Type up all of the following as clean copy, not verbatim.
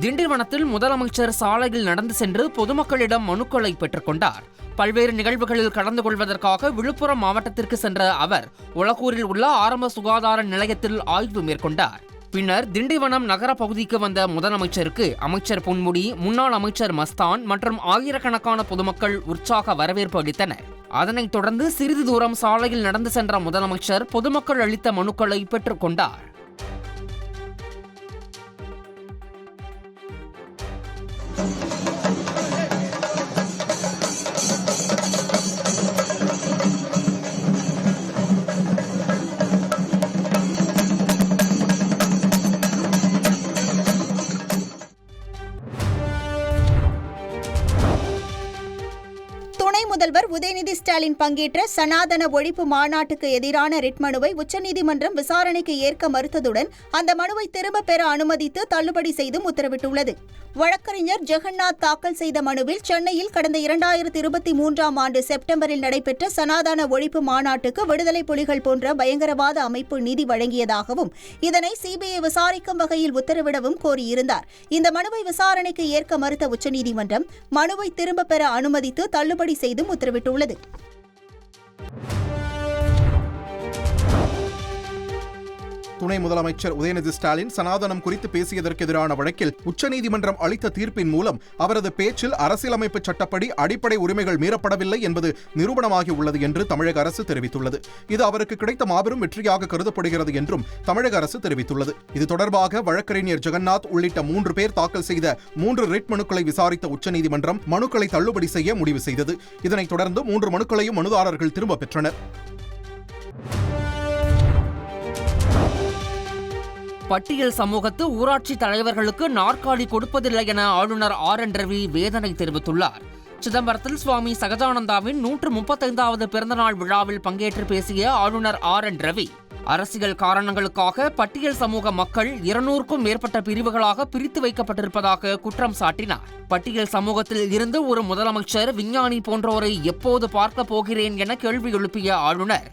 திண்டிவனத்தில் முதலமைச்சர் சாலையில் நடந்து சென்று பொதுமக்களிடம் மனுக்களை பெற்றுக் கொண்டார். பல்வேறு நிகழ்வுகளில் கலந்து கொள்வதற்காக விழுப்புரம் மாவட்டத்திற்கு சென்ற அவர் ஒலக்கூரில் உள்ள ஆரம்ப சுகாதார நிலையத்தில் ஆய்வு மேற்கொண்டார். பின்னர் திண்டிவனம் நகர பகுதிக்கு வந்த முதலமைச்சருக்கு அமைச்சர் பொன்முடி, முன்னாள் அமைச்சர் மஸ்தான் மற்றும் ஆயிரக்கணக்கான பொதுமக்கள் உற்சாக வரவேற்பு அளித்தனர். அதனைத் தொடர்ந்து சிறிது தூரம் சாலையில் நடந்து சென்ற முதலமைச்சர் பொதுமக்கள் அளித்த மனுக்களை பெற்றுக் கொண்டார். முதல்வர் உதயநிதி ஸ்டாலின் பங்கேற்ற சனாதன ஒழிப்பு மாநாட்டுக்கு எதிரான ரிட் மனுவை உச்சநீதிமன்றம் விசாரணைக்கு ஏற்க மறுத்ததுடன் அந்த மனுவை திரும்பப் பெற அனுமதித்து தள்ளுபடி செய்தும் உத்தரவிட்டுள்ளது. வழக்கறிஞர் ஜெகநாத் தாக்கல் செய்த மனுவில் சென்னையில் கடந்த 2023ஆம் ஆண்டு செப்டம்பரில் நடைபெற்ற சனாதன ஒழிப்பு மாநாட்டுக்கு விடுதலை புலிகள் போன்ற பயங்கரவாத அமைப்பு நிதி வழங்கியதாகவும் இதனை சிபிஐ விசாரிக்கும் வகையில் உத்தரவிடவும் கோரியிருந்தார். இந்த மனுவை விசாரணைக்கு ஏற்க மறுத்த உச்சநீதிமன்றம் மனுவை திரும்பப் பெற அனுமதித்து தள்ளுபடி செய்தும் உத்தரவிட்டுள்ளது. துணை முதலமைச்சர் உதயநிதி ஸ்டாலின் சனாதனம் குறித்து பேசியதற்கு எதிரான வழக்கில் உச்சநீதிமன்றம் அளித்த தீர்ப்பின் மூலம் அவரது பேச்சில் அரசியலமைப்பு சட்டப்படி அடிப்படை உரிமைகள் மீறப்படவில்லை என்பது நிரூபணமாகியுள்ளது என்று தமிழக அரசு தெரிவித்துள்ளது. இது அவருக்கு கிடைத்த மாபெரும் வெற்றியாக கருதப்படுகிறது என்றும் தமிழக அரசு தெரிவித்துள்ளது. இது தொடர்பாக வழக்கறிஞர் ஜெகநாத் உள்ளிட்ட 3 பேர் தாக்கல் செய்த 3 ரிட் மனுக்களை விசாரித்த உச்சநீதிமன்றம் மனுக்களை தள்ளுபடி செய்ய முடிவு செய்தது. இதனைத் தொடர்ந்து 3 மனுக்களையும் மனுதாரர்கள் திரும்பப் பெற்றனர். பட்டியல் சமூகத்து ஊராட்சி தலைவர்களுக்கு நாற்காலி கொடுப்பதில்லை என ஆளுநர் RN ரவி வேதனை தெரிவித்துள்ளார். சிதம்பரத்தில் சுவாமி சகஜானந்தாவின் 135வது பிறந்தநாள் விழாவில் பங்கேற்று பேசிய ஆளுநர் RN ரவி அரசியல் காரணங்களுக்காக பட்டியல் சமூக மக்கள் 200க்கும் மேற்பட்ட பிரிவுகளாக பிரித்து வைக்கப்பட்டிருப்பதாக குற்றம் சாட்டினார். பட்டியல் சமூகத்தில் இருந்து ஒரு முதலமைச்சர், விஞ்ஞானி போன்றோரை எப்போது பார்க்க போகிறேன் என கேள்வி எழுப்பிய ஆளுநர்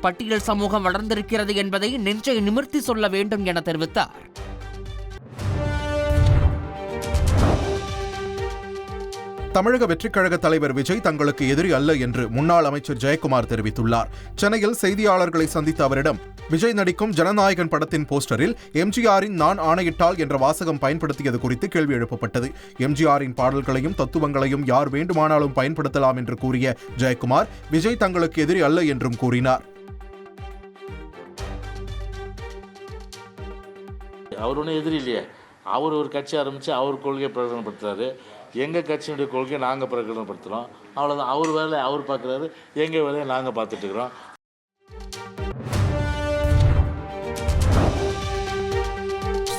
பட்டியல் சமூகம் வளர்ந்திருக்கிறது என்பதை நெஞ்சை நிமிர்த்தி சொல்ல வேண்டும் என தெரிவித்தார். தமிழக வெற்றிக் கழக தலைவர் விஜய் தங்களுக்கு எதிரி அல்ல என்று முன்னாள் அமைச்சர் ஜெயக்குமார் தெரிவித்துள்ளார். சென்னையில் செய்தியாளர்களை சந்தித்த அவரிடம் விஜய் நடிக்கும் ஜனநாயகன் படத்தின் போஸ்டரில் எம்ஜிஆரின் நான் ஆணையிட்டால் என்ற வாசகம் பயன்படுத்தியது குறித்து கேள்வி எழுப்பப்பட்டது. எம்ஜிஆரின் பாடல்களையும் தத்துவங்களையும் யார் வேண்டுமானாலும் பயன்படுத்தலாம் என்று கூறிய ஜெயக்குமார் விஜய் தங்களுக்கு எதிரி அல்ல என்றும் கூறினார். அவர் ஒன்றும் எதிரி இல்லையே. அவர் ஒரு கட்சி ஆரம்பித்து அவர் கொள்கையை பிரகடனப்படுத்துறாரு. எங்கள் கட்சியினுடைய கொள்கையை நாங்கள் பிரகடனப்படுத்துகிறோம். அவ்வளோதான். அவர் வேலையை அவர் பார்க்குறாரு, எங்கள் வேலையை நாங்கள் பார்த்துட்ருக்குறோம்.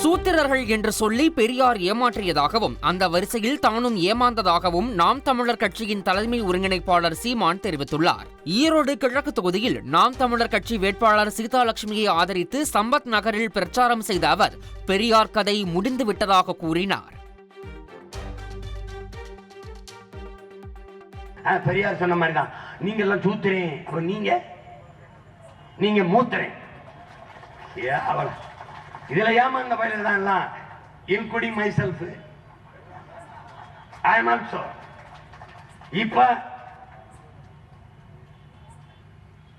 சூத்திரர்கள் என்று சொல்லி பெரியார் ஏமாற்றியதாகவும் அந்த வரிசையில் தானும் ஏமாந்ததாகவும் நாம் தமிழர் கட்சியின் தலைமை ஒருங்கிணைப்பாளர் சீமான் தெரிவித்துள்ளார். ஈரோடு கிழக்கு தொகுதியில் நாம் தமிழர் கட்சி வேட்பாளர் சீதாலட்சுமியை ஆதரித்து சம்பத் நகரில் பிரச்சாரம் செய்த அவர் பெரியார் கதை முடிந்து விட்டதாக கூறினார். பெரியார் சொன்ன மாதிரி தான், நீங்க எல்லாம் சூத்திரேன், அப்ப நீங்க மூத்திரேன். இதுல ஏமாந்த பயில தான் எல்லாம், including myself, I am also. இப்ப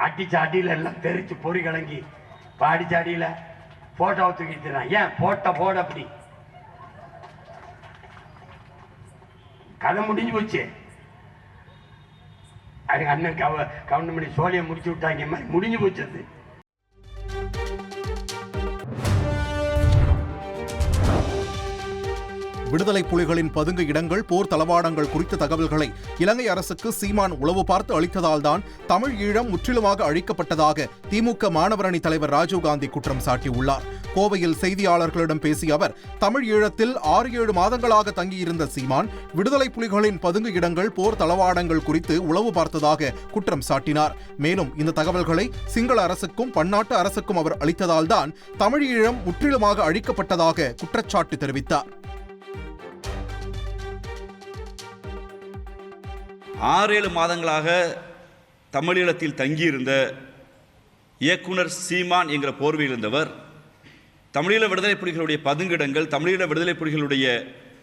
அடிச்ச அடியில எல்லாம் தெரிச்சு பொறி கலங்கி அடிச்ச அடியில போட்டோவை தூக்கிட்டு ஏன் போட அப்படி கதை முடிஞ்சு போச்சு. அது அண்ணன் கவுண்ட் பண்ணி சோழியை முடிச்சு விட்டாங்க மாதிரி முடிஞ்சு போச்சது. விடுதலை புலிகளின் பதுங்கு இடங்கள், போர் தளவாடங்கள் குறித்த தகவல்களை இலங்கை அரசுக்கு சீமான் உளவு பார்த்து அளித்ததால்தான் தமிழ் ஈழம் முற்றிலுமாக அழிக்கப்பட்டதாக திமுக மாணவரணி தலைவர் ராஜீவ்காந்தி குற்றம் சாட்டியுள்ளார். கோவையில் செய்தியாளர்களிடம் பேசிய அவர் தமிழ் ஈழத்தில் 6-7 மாதங்களாக தங்கியிருந்த சீமான் விடுதலை புலிகளின் பதுங்கு இடங்கள், போர் தளவாடங்கள் குறித்து உளவு பார்த்ததாக குற்றம் சாட்டினார். மேலும் இந்த தகவல்களை சிங்கள அரசுக்கும் பன்னாட்டு அரசுக்கும் அவர் அளித்ததால்தான் தமிழ் ஈழம் முற்றிலுமாக அழிக்கப்பட்டதாக குற்றச்சாட்டு தெரிவித்தார். 6-7 மாதங்களாக தமிழீழத்தில் தங்கியிருந்த இயக்குனர் சீமான் என்கிற போர்வையில் இருந்தவர் தமிழீழ விடுதலை புலிகளுடைய பதுங்கிடங்கள், தமிழீழ விடுதலை புலிகளுடைய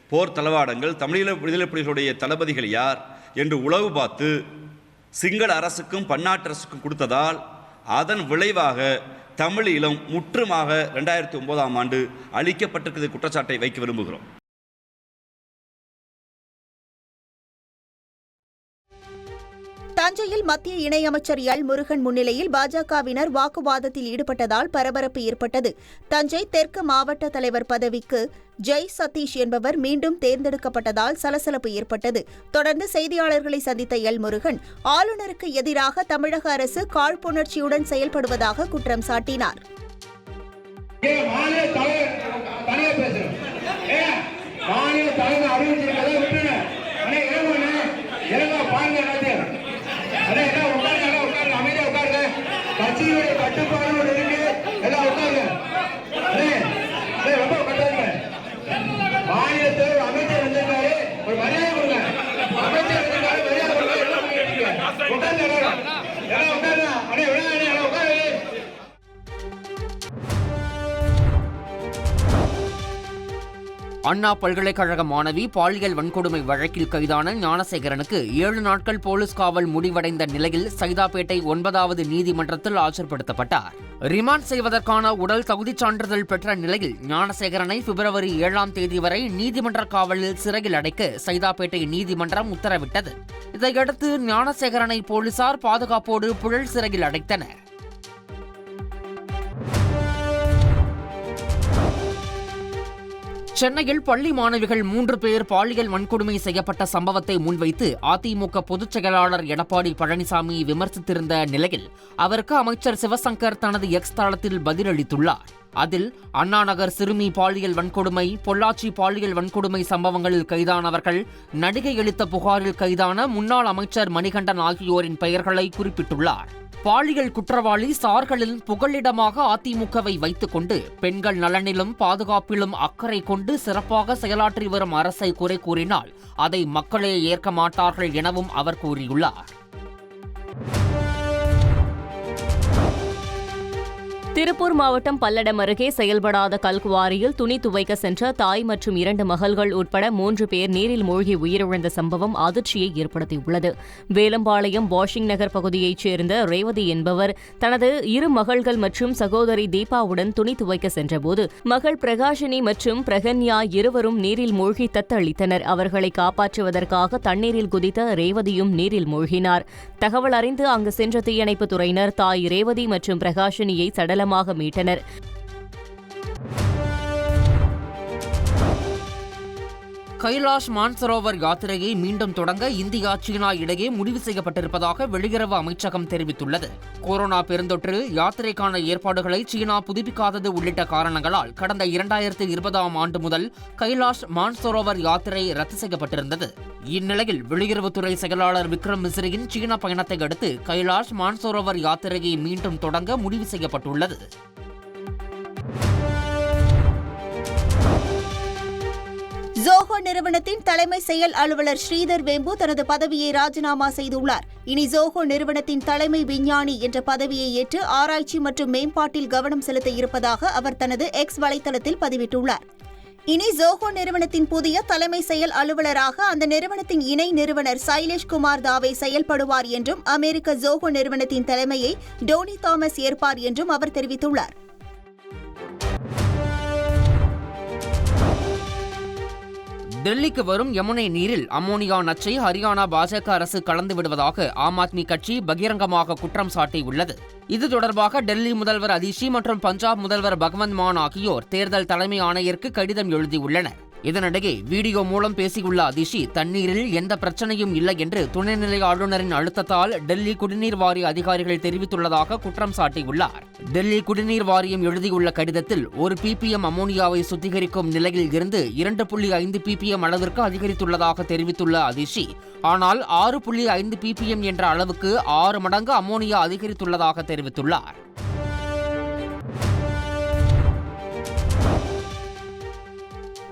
போர் தளவாடங்கள், தமிழீழ விடுதலை புலிகளுடைய தளபதிகள் யார் என்று உளவு பார்த்து சிங்கள அரசுக்கும் பன்னாட்டு அரசுக்கும் கொடுத்ததால் அதன் விளைவாக தமிழீழம் முற்றுமாக 2009ஆம் ஆண்டு அளிக்கப்பட்டிருக்கிற குற்றச்சாட்டை வைக்க விரும்புகிறோம். தஞ்சையில் மத்திய இணையமைச்சர் எல் முருகன் முன்னிலையில் பாஜகவினர் வாக்குவாதத்தில் ஈடுபட்டதால் பரபரப்பு ஏற்பட்டது. தஞ்சை தெற்கு மாவட்ட தலைவர் பதவிக்கு ஜெய் சதீஷ் என்பவர் மீண்டும் தேர்ந்தெடுக்கப்பட்டதால் சலசலப்பு ஏற்பட்டது. தொடர்ந்து செய்தியாளர்களை சந்தித்த எல் முருகன் ஆளுநருக்கு எதிராக தமிழக அரசு காழ்ப்புணர்ச்சியுடன் செயல்படுவதாக குற்றம் சாட்டினார். கட்சியுடைய கட்டுப்பாடு இருக்கு, எல்லாம் உட்காருங்க. ரொம்ப கட்டாருங்க. மாநிலத்தில் ஒரு அமைச்சர் வந்திருக்காரு, ஒரு மரியாதை கொடுங்க. அமைச்சர் வந்திருக்காரு, மரியாதை கொடுங்க. எல்லாம் உட்காருங்க, எல்லாம் உட்காருங்க. அடே விடாதே, எல்லாம் உட்காரு. அண்ணா பல்கலைக்கழக மாணவி பாலியல் வன்கொடுமை வழக்கில் கைதான ஞானசேகரனுக்கு 7 நாட்கள் போலீஸ் காவல் முடிவடைந்த நிலையில் சைதாப்பேட்டை 9வது நீதிமன்றத்தில் ஆஜர்படுத்தப்பட்டார். ரிமாண்ட் செய்வதற்கான உடல் தகுதிச் சான்றிதழ் பெற்ற நிலையில் ஞானசேகரனை பிப்ரவரி 7ஆம் தேதி வரை நீதிமன்ற காவலில் சிறையில் அடைக்க சைதாப்பேட்டை நீதிமன்றம் உத்தரவிட்டது. இதையடுத்து ஞானசேகரனை போலீசார் பாதுகாப்போடு புழல் சிறையில் அடைத்தனர். சென்னையில் பள்ளி மாணவிகள் 3 பேர் பாலியல் வன்கொடுமை செய்யப்பட்ட சம்பவத்தை முன்வைத்து அதிமுக பொதுச் செயலாளர் எடப்பாடி பழனிசாமி விமர்சித்திருந்த நிலையில் அவருக்கு அமைச்சர் சிவசங்கர் தனது எக்ஸ் தளத்தில் பதிலளித்துள்ளார். அதில் அண்ணாநகர் சிறுமி பாலியல் வன்கொடுமை, பொள்ளாச்சி பாலியல் வன்கொடுமை சம்பவங்களில் கைதானவர்கள், நடிகை அளித்த புகாரில் கைதான முன்னாள் அமைச்சர் மணிகண்டன் ஆகியோரின் பெயர்களை குறிப்பிட்டுள்ளார். பாலியல் குற்றவாளி சார்களின் புகலிடமாக அதிமுகவை வைத்துக் கொண்டு பெண்கள் நலனிலும் பாதுகாப்பிலும் அக்கறை கொண்டு சிறப்பாக செயலாற்றி வரும் அரசை குறை கூறினால் அதை மக்களே ஏற்க மாட்டார்கள் எனவும் அவர் கூறியுள்ளார். திருப்பூர் மாவட்டம் பல்லடம் அருகே செயல்படாத கல்குவாரியில் துணி துவைக்க சென்ற தாய் மற்றும் 2 மகள்கள் உட்பட 3 பேர் நீரில் மூழ்கி உயிரிழந்த சம்பவம் அதிர்ச்சியை ஏற்படுத்தியுள்ளது. வேலம்பாளையம் வாஷிங் நகர் பகுதியைச் சேர்ந்த ரேவதி என்பவர் தனது 2 மகள்கள் மற்றும் சகோதரி தீபாவுடன் துணி துவைக்க சென்றபோது மகள் பிரகாஷினி மற்றும் பிரகன்யா இருவரும் நீரில் மூழ்கி தத்தளித்தனர். அவர்களை காப்பாற்றுவதற்காக தண்ணீரில் குதித்த ரேவதியும் நீரில் மூழ்கினார். தகவல் அறிந்து அங்கு சென்ற தீயணைப்புத் துறையினர் தாய் ரேவதி மற்றும் பிரகாஷினியை சடலமாக மீட்டனர். கைலாஷ் மான்சரோவர் யாத்திரையை மீண்டும் தொடங்க இந்தியா சீனா இடையே முடிவு செய்யப்பட்டிருப்பதாக வெளியுறவு அமைச்சகம் தெரிவித்துள்ளது. கொரோனா பெருந்தொற்று, யாத்திரைக்கான ஏற்பாடுகளை சீனா புதுப்பிக்காதது உள்ளிட்ட காரணங்களால் கடந்த 2020ஆம் ஆண்டு முதல் கைலாஷ் மான்சரோவர் யாத்திரை ரத்து செய்யப்பட்டிருந்தது. இந்நிலையில் வெளியுறவுத்துறை செயலாளர் விக்ரம் மிஸ்ரியின் சீன பயணத்தை அடுத்து கைலாஷ் மான்சரோவர் யாத்திரையை மீண்டும் தொடங்க முடிவு செய்யப்பட்டுள்ளது. ஜோஹோ நிறுவனத்தின் தலைமை செயல் அலுவலர் ஸ்ரீதர் வேம்பு தனது பதவியை ராஜினாமா செய்துள்ளார். இனி ஜோஹோ நிறுவனத்தின் தலைமை விஞ்ஞானி என்ற பதவியை ஏற்று ஆராய்ச்சி மற்றும் மேம்பாட்டில் கவனம் செலுத்த இருப்பதாக அவர் தனது எக்ஸ் வலைதளத்தில் பதிவிட்டுள்ளார். இனி ஜோஹோ நிறுவனத்தின் புதிய தலைமை செயல் அலுவலராக அந்த நிறுவனத்தின் இணை நிறுவனர் சைலேஷ் குமார் தாவே செயல்படுவார் என்றும் அமெரிக்க ஜோஹோ நிறுவனத்தின் தலைமையை டோனி தாமஸ் ஏற்பார் என்றும் அவர் தெரிவித்துள்ளார். டெல்லிக்கு வரும் யமுனை நீரில் அம்மோனியா நச்சை ஹரியானா பாஜக அரசு கலந்து விடுவதாக ஆம் ஆத்மி கட்சி பகிரங்கமாக குற்றம் சாட்டியுள்ளது. இது தொடர்பாக டெல்லி முதல்வர் அதிஷி மற்றும் பஞ்சாப் முதல்வர் பகவந்த் மான் ஆகியோர் தேர்தல் தலைமை ஆணையருக்கு கடிதம் எழுதியுள்ளனர். இதனிடையே வீடியோ மூலம் பேசியுள்ள அதிஷி தண்ணீரில் எந்த பிரச்சனையும் இல்லை என்று துணைநிலை ஆளுநரின் அழுத்தத்தால் டெல்லி குடிநீர் வாரிய அதிகாரிகள் தெரிவித்துள்ளதாக குற்றம் சாட்டியுள்ளார். டெல்லி குடிநீர் வாரியம் எழுதியுள்ள கடிதத்தில் 1 ppm அமோனியாவை சுத்திகரிக்கும் நிலையில் இருந்து 2.5 ppm அளவிற்கு அதிகரித்துள்ளதாக தெரிவித்துள்ள அதிஷி, ஆனால் 6.5 ppm என்ற அளவுக்கு 6 மடங்கு அமோனியா அதிகரித்துள்ளதாக தெரிவித்துள்ளார்.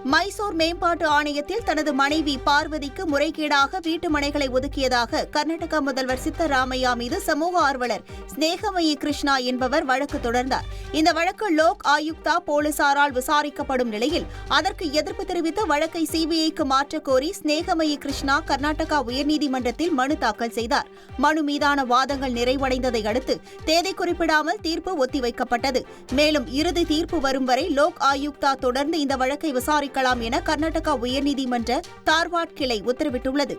மைசூர் மேம்பாட்டு ஆணையத்தில் தனது மனைவி பார்வதிக்கு முறைகேடாக வீட்டு மனைகளை ஒதுக்கியதாக கர்நாடக முதல்வர் சித்தராமையா மீது சமூக ஆர்வலர் ஸ்நேகமயி கிருஷ்ணா என்பவர் வழக்கு தொடர்ந்தார். இந்த வழக்கு லோக் ஆயுக்தா போலீசாரால் விசாரிக்கப்படும் நிலையில் அதற்கு எதிர்ப்பு தெரிவித்து வழக்கை சிபிஐக்கு மாற்றக் கோரி ஸ்நேகமயி கிருஷ்ணா கர்நாடகா உயர்நீதிமன்றத்தில் மனு தாக்கல் செய்தார். மனு மீதான வாதங்கள் நிறைவடைந்ததை அடுத்து தேதி குறிப்பிடாமல் தீர்ப்பு ஒத்திவைக்கப்பட்டது. மேலும் இறுதி தீர்ப்பு வரும் வரை லோக் ஆயுக்தா தொடர்ந்து இந்த வழக்கை விசாரிக்கலாம் என கர்நாடகா உயர்நீதிமன்ற தார்வாட் கிளை உத்தரவிட்டுள்ளது.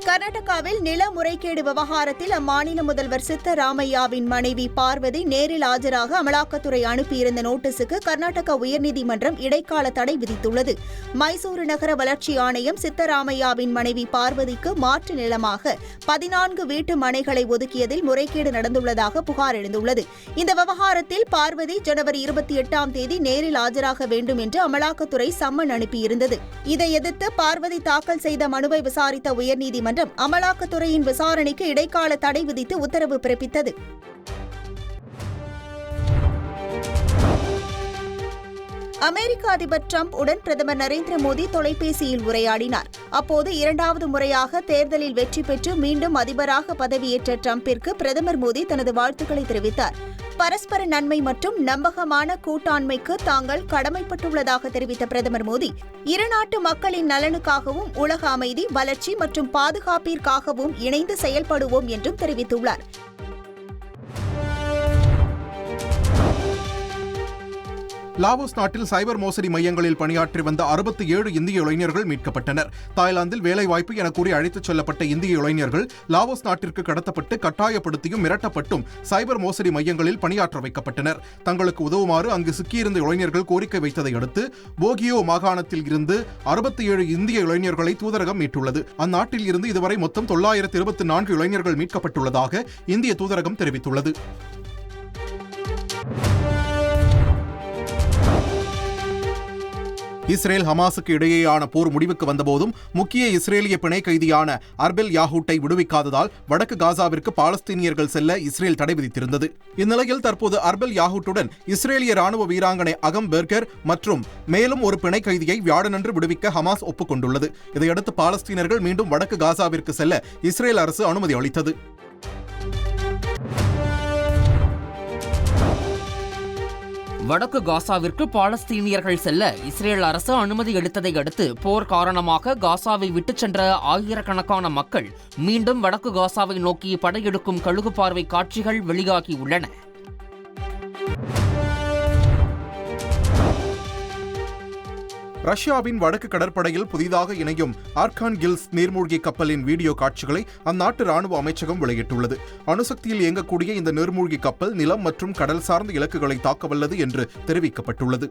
கர்நாடகாவில் நில முறைகேடு விவகாரத்தில் அம்மாநில முதல்வர் சித்தராமையாவின் மனைவி பார்வதி நேரில் ஆஜராக அமலாக்கத்துறை அனுப்பியிருந்த நோட்டீஸுக்கு கர்நாடகா உயர்நீதிமன்றம் இடைக்கால தடை விதித்துள்ளது. மைசூரு நகர வளர்ச்சி ஆணையம் சித்தராமையாவின் மனைவி பார்வதிக்கு மாற்று நிலமாக 14 வீட்டு மனைகளை ஒதுக்கியதில் முறைகேடு நடந்துள்ளதாக புகார் எழுந்துள்ளது. இந்த விவகாரத்தில் பார்வதி ஜனவரி 28ஆம் தேதி நேரில் ஆஜராக வேண்டும் என்று அமலாக்கத்துறை சம்மன் அனுப்பியிருந்தது. இதை எதிர்த்து பார்வதி தாக்கல் செய்த மனுவை விசாரித்த உயர்நீதிமன்றம் அமலாக்கத்துறையின் விசாரணைக்கு இடைக்கால தடை விதித்து உத்தரவு பிறப்பித்தது. அமெரிக்க அதிபர் டிரம்ப் உடன் பிரதமர் நரேந்திர மோடி தொலைபேசியில் உரையாடினார். அப்போது 2வது முறையாக தேர்தலில் வெற்றி பெற்று மீண்டும் அதிபராக பதவியேற்ற டிரம்பிற்கு பிரதமர் மோடி தனது வாழ்த்துக்களை தெரிவித்தார். பரஸ்பர நன்மை மற்றும் நம்பகமான கூட்டாண்மைக்கு தாங்கள் கடமைப்பட்டுள்ளதாக தெரிவித்த பிரதமர் மோடி, இரு நாட்டு மக்களின் நலனுக்காகவும் உலக அமைதி, வளர்ச்சி மற்றும் பாதுகாப்பிற்காகவும் இணைந்து செயல்படுவோம் என்றும் தெரிவித்துள்ளார். லாவோஸ் நாட்டில் சைபர் மோசடி மையங்களில் பணியாற்றி வந்த 67 இந்திய இளைஞர்கள் மீட்கப்பட்டனர். தாய்லாந்தில் வேலைவாய்ப்பு என கூறி அழைத்துச் செல்லப்பட்ட இந்திய இளைஞர்கள் லாவோஸ் நாட்டிற்கு கடத்தப்பட்டு கட்டாயப்படுத்தியும் மிரட்டப்பட்டும் சைபர் மோசடி மையங்களில் பணியாற்ற வைக்கப்பட்டனர். தங்களுக்கு உதவுமாறு அங்கு சிக்கியிருந்த இளைஞர்கள் கோரிக்கை வைத்ததை அடுத்து போகியோ மாகாணத்தில் இருந்து 67 இந்திய இளைஞர்களை தூதரகம் மீட்டுள்ளது. அந்நாட்டில் இருந்து இதுவரை மொத்தம் 924 இளைஞர்கள் மீட்கப்பட்டுள்ளதாக இந்திய தூதரகம் தெரிவித்துள்ளது. இஸ்ரேல் ஹமாஸுக்கு இடையேயான போர் முடிவுக்கு வந்தபோதும் முக்கிய இஸ்ரேலிய பிணை கைதியான அர்பெல் யாஹூட்டை விடுவிக்காததால் வடக்கு காசாவிற்கு பாலஸ்தீனியர்கள் செல்ல இஸ்ரேல் தடை விதித்திருந்தது. இந்நிலையில் தற்போது அர்பெல் யாஹூட்டுடன் இஸ்ரேலிய ராணுவ வீராங்கனை அகம் பெர்கர் மற்றும் மேலும் ஒரு பிணை கைதியை வியாழனன்று விடுவிக்க ஹமாஸ் ஒப்புக்கொண்டுள்ளது. இதையடுத்து பாலஸ்தீனர்கள் மீண்டும் வடக்கு காசாவிற்கு செல்ல இஸ்ரேல் அரசு அனுமதி அளித்தது. வடக்கு காசாவிற்கு பாலஸ்தீனியர்கள் செல்ல இஸ்ரேல் அரசு அனுமதி அளித்ததை அடுத்து போர் காரணமாக காசாவை விட்டுச் சென்ற ஆயிரக்கணக்கான மக்கள் மீண்டும் வடக்கு காசாவை நோக்கி படையெடுக்கும் கழுகு பார்வை காட்சிகள் வெளியாகியுள்ளன. ரஷ்யாவின் வடக்கு கடற்படையில் புதிதாக இணையும் ஆர்கான்கில்ஸ் நீர்மூழ்கி கப்பலின் வீடியோ காட்சிகளை அந்நாட்டு ராணுவ அமைச்சகம் வெளியிட்டுள்ளது. அணுசக்தியில் இயங்கக்கூடிய இந்த நீர்மூழ்கி கப்பல் நிலம் மற்றும் கடல் சார்ந்த இலக்குகளை தாக்கவல்லது என்று தெரிவிக்கப்பட்டுள்ளது.